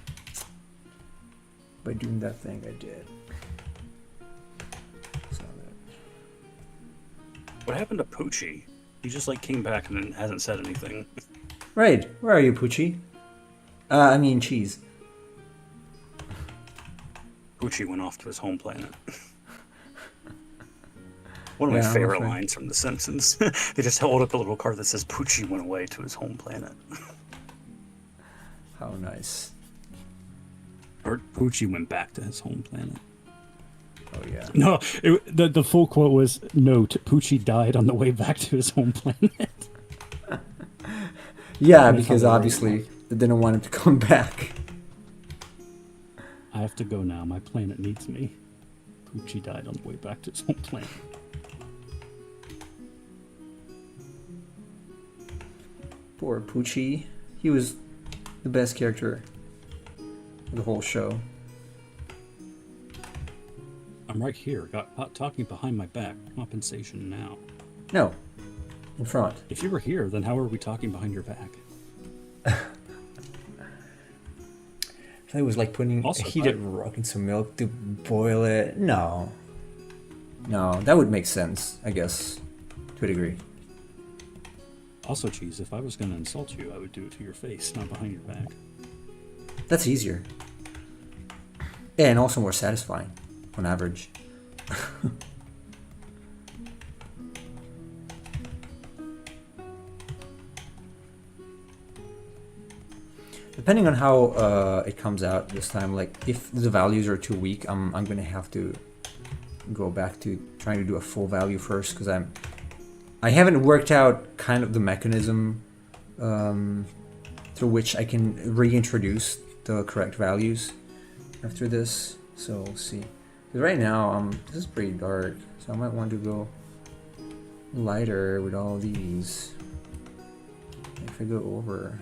that thing I did. What happened to Poochie? He just like came back and then hasn't said anything. Right. Where are you, Poochie? I mean, cheese. Poochie went off to his home planet. One of my favorite lines from The Simpsons. They just hold up a little card that says Poochie went away to his home planet. How nice. Or Poochie went back to his home planet. Oh yeah. No, the full quote was, "Note: Poochie died on the way back to his home planet." Yeah, That's because how they obviously wrote they didn't want him to come back. I have to go now. My planet needs me. Poochie died on the way back to his home planet. Poor Poochie. He was the best character of the whole show. I'm right here. Got talking behind my back. Compensation now. No, in front. If you were here, then how are we talking behind your back? It was like putting Also, a heated rock in some milk to boil it. No. No, that would make sense, I guess, to a degree. Also, Cheese, if I was going to insult you, I would do it to your face, not behind your back. That's easier. And also more satisfying, on average. Depending on how it comes out this time, like if the values are too weak, I'm gonna have to go back to trying to do a full value first, because I haven't worked out kind of the mechanism through which I can reintroduce the correct values after this. So we'll see. Because right now this is pretty dark, so I might want to go lighter with all these. If I go over,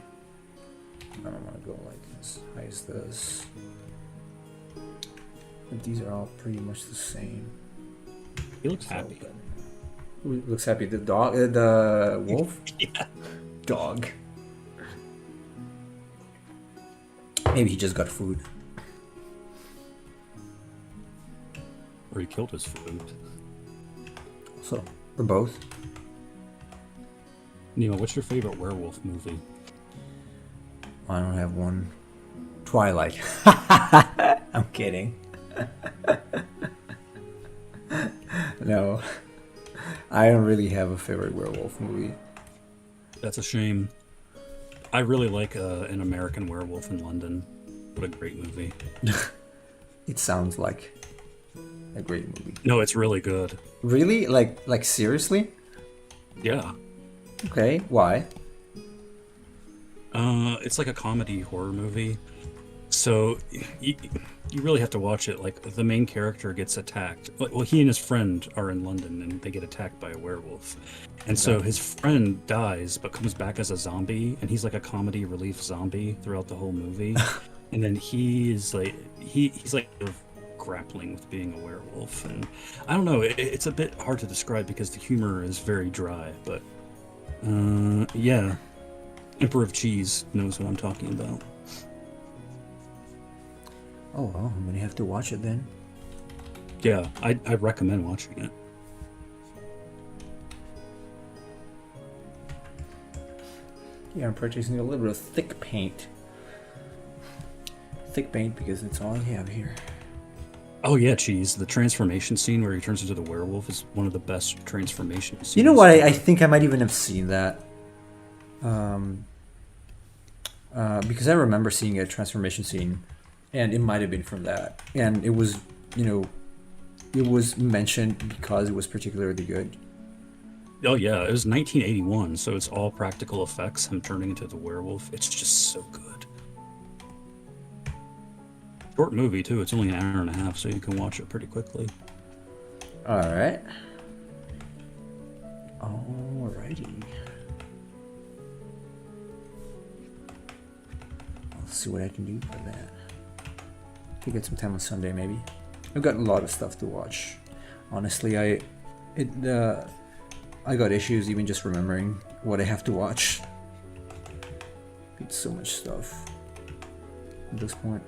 I don't want to go like as high as this. But these are all pretty much the same. He looks happy. Who looks happy? The dog? The wolf? Yeah. Dog. Maybe he just got food. Or he killed his food. So, or both. Nemo, what's your favorite werewolf movie? I don't have one. Twilight. I'm kidding. No. I don't really have a favorite werewolf movie. That's a shame. I really like An American Werewolf in London. What a great movie. It sounds like a great movie. No, it's really good. Really? Like seriously? Yeah. Okay, why? It's like a comedy horror movie. So you really have to watch it. Like, the main character gets attacked. Well, he and his friend are in London and they get attacked by a werewolf. And so his friend dies but comes back as a zombie, and he's like a comedy relief zombie throughout the whole movie. And then he's like sort of grappling with being a werewolf. And I don't know, it's a bit hard to describe because the humor is very dry, but yeah. Emperor of Cheese knows what I'm talking about. Oh well, I'm gonna have to watch it then. Yeah, I recommend watching it. Yeah, I'm purchasing a little bit of thick paint. Thick paint because it's all I have here. Oh yeah, Cheese. The transformation scene where he turns into the werewolf is one of the best transformation scenes. You know what? I think I might even have seen that. Because I remember seeing a transformation scene, and it might have been from that. And it was, it was mentioned because it was particularly good. Oh yeah, it was 1981, so it's all practical effects. Him turning into the werewolf. It's just so good. Short movie too. It's only an hour and a half, so you can watch it pretty quickly. All right. Alrighty. I'll see what I can do for that. Could get some time on Sunday, maybe. I've got a lot of stuff to watch. Honestly, I got issues even just remembering what I have to watch. It's so much stuff at this point.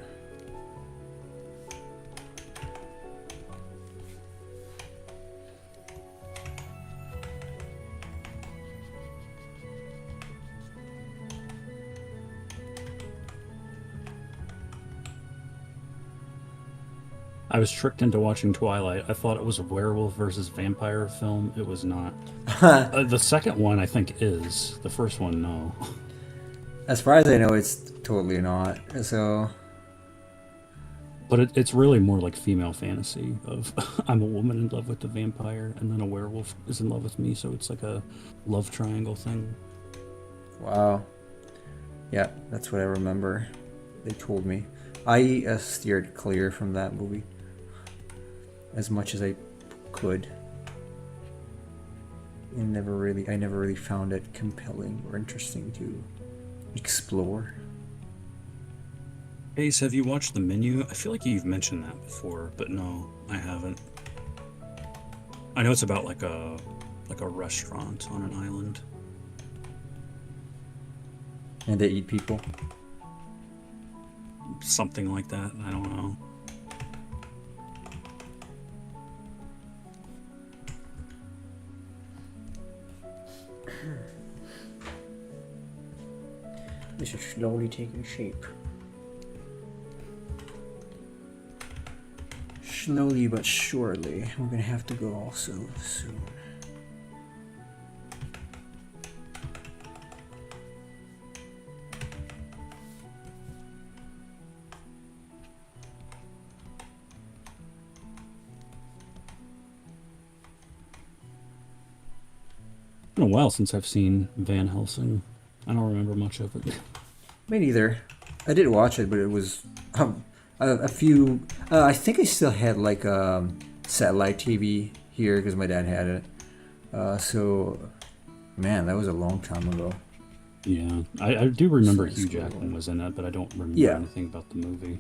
I was tricked into watching Twilight. I thought it was a werewolf versus vampire film. It was not. The second one, I think, is. The first one, no. As far as I know, it's totally not. So, But it's really more like female fantasy of I'm a woman in love with the vampire, and then a werewolf is in love with me. So it's like a love triangle thing. wow. Yeah, that's what I remember. They told me. I steered clear from that movie as much as I could. I never really found it compelling or interesting to explore. Ace, have you watched The Menu? I feel like you've mentioned that before, but no, I haven't. I know it's about like a restaurant on an island. And they eat people. Something like that. I don't know. This is slowly taking shape. Slowly but surely. We're gonna have to go also soon. It's been a while since I've seen Van Helsing. I don't remember much of it. Me neither. I did watch it, but it was a few. I think I still had like satellite TV here because my dad had it. So, man, that was a long time ago. Yeah, I do remember So Hugh cool. Jackman was in it, but I don't remember Yeah. anything about the movie.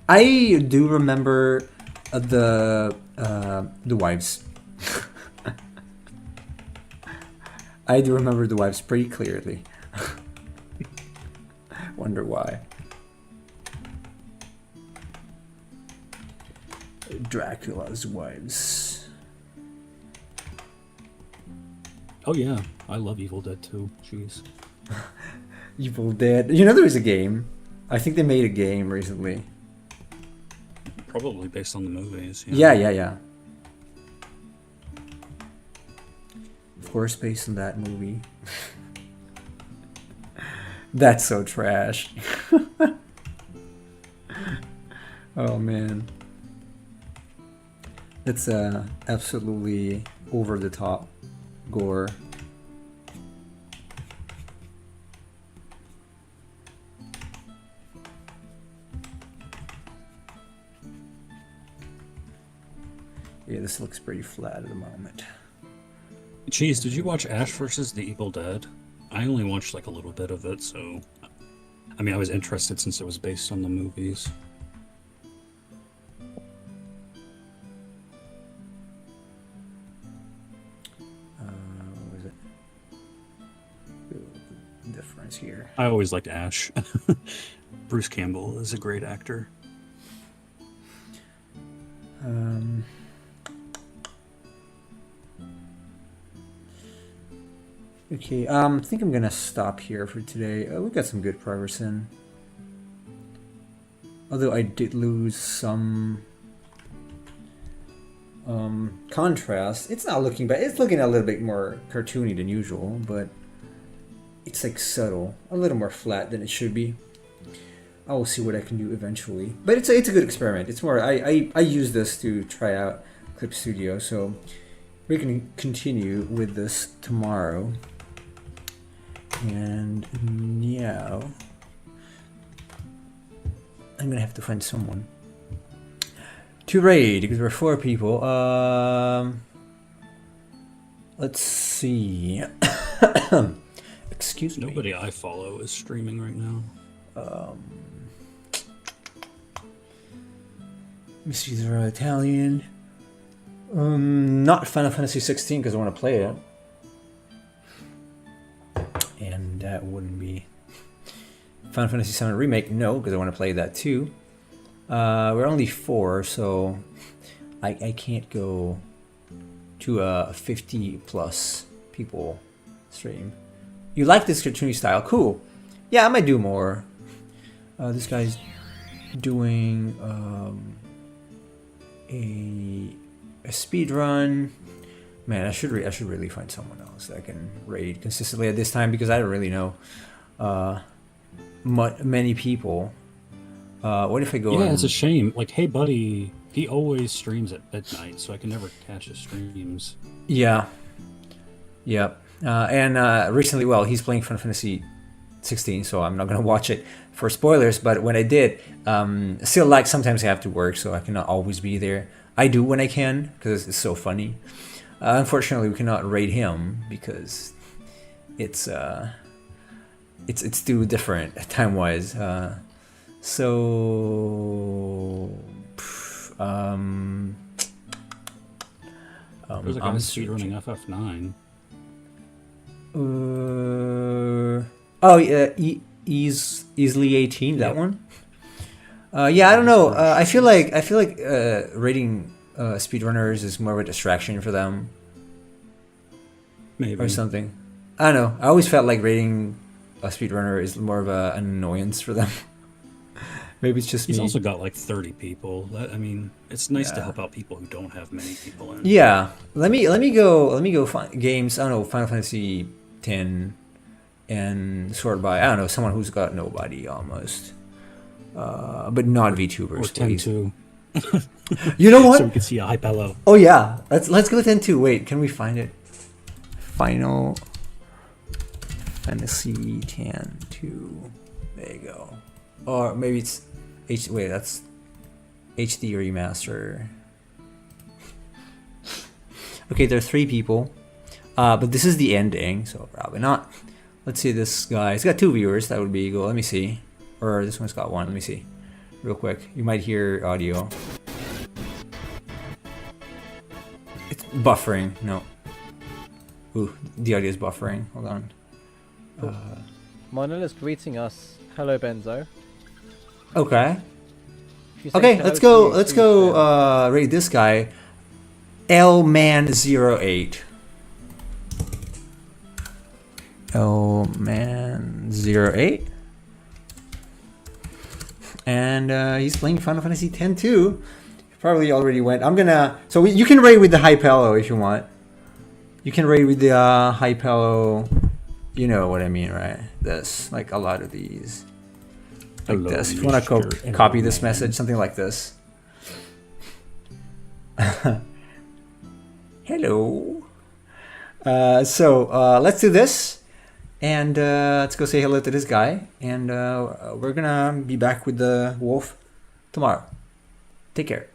I do remember the wives. I do remember the wives pretty clearly. Wonder why. Dracula's wives. Oh yeah, I love Evil Dead 2. Jeez. Evil Dead. You know there was a game. I think they made a game recently. Probably based on the movies. Yeah. Of course, based on that movie. That's so trash. Oh man. It's absolutely over the top gore. Yeah, this looks pretty flat at the moment. Cheese, did you watch Ash versus the Evil Dead? I only watched like a little bit of it, so I mean I was interested since it was based on the movies. What was it? Difference here. I always liked Ash. Bruce Campbell is a great actor. Okay, I think I'm gonna stop here for today. We got some good progress in. Although I did lose some contrast. It's not looking bad. It's looking a little bit more cartoony than usual, but it's like subtle, a little more flat than it should be. I will see what I can do eventually. But it's a good experiment. It's more I use this to try out Clip Studio, so we can continue with this tomorrow. And now I'm gonna have to find someone to raid because we're 4 people. Let's see. Excuse me. Nobody I follow is streaming right now. Let me see, they're Italian. Not Final Fantasy 16 because I want to play it. And that wouldn't be Final Fantasy 7 Remake, no, because I want to play that too. We're only 4, so I can't go to a 50 plus people stream. You like this cartoony style? Cool. Yeah, I might do more. This guy's doing a speed run. Man, I should really find someone else that I can raid consistently at this time because I don't really know many people. What if I go? Yeah, it's a shame. Like, hey, buddy, he always streams at midnight, so I can never catch his streams. Yeah. Yep. And recently, well, he's playing Final Fantasy 16, so I'm not gonna watch it for spoilers. But when I did, still, like, sometimes I have to work, so I cannot always be there. I do when I can because it's so funny. Unfortunately, we cannot rate him because it's too different time wise. There's a guy speedrunning FF9. Oh yeah, easily 18. That one. Yeah, I don't know. I feel like rating speedrunners is more of a distraction for them. Maybe. Or something. I don't know. I always felt like rating a speedrunner is more of an annoyance for them. Maybe it's just He's me. also got like 30 people. I mean, it's nice to help out people who don't have many people in. Yeah. Let me go find games. I don't know, Final Fantasy 10 and sort by, I don't know, someone who's got nobody almost. But not VTubers. Or 10-2. You know what? So we can see a hype hello. Oh yeah. Let's go 10-2. Wait, can we find it? Final Fantasy 10-2. There you go. Or maybe it's wait, that's HD remaster. Okay, there are 3 people. But this is the ending, so probably not. Let's see this guy. He's got 2 viewers. That would be good. Let me see. Or this one's got 1. Let me see. Real quick. You might hear audio. It's buffering. No. Ooh, the audio is buffering. Hold on. Monola's greeting us. Hello, Benzo. Okay. If you say Okay, hello let's to go. you, Let's please, go. Rate this guy. Lman08. Lman08. And he's playing Final Fantasy X too. Probably already went. I'm gonna. So you can rate with the high pillow if you want. You can rate with the high pillow. You know what I mean, right? This, like a lot of these. Like Hello, this. If you want to Mr. copy this Airman. message, something like this. Hello. So let's do this. And let's go say hello to this guy. And we're going to be back with the wolf tomorrow. Take care.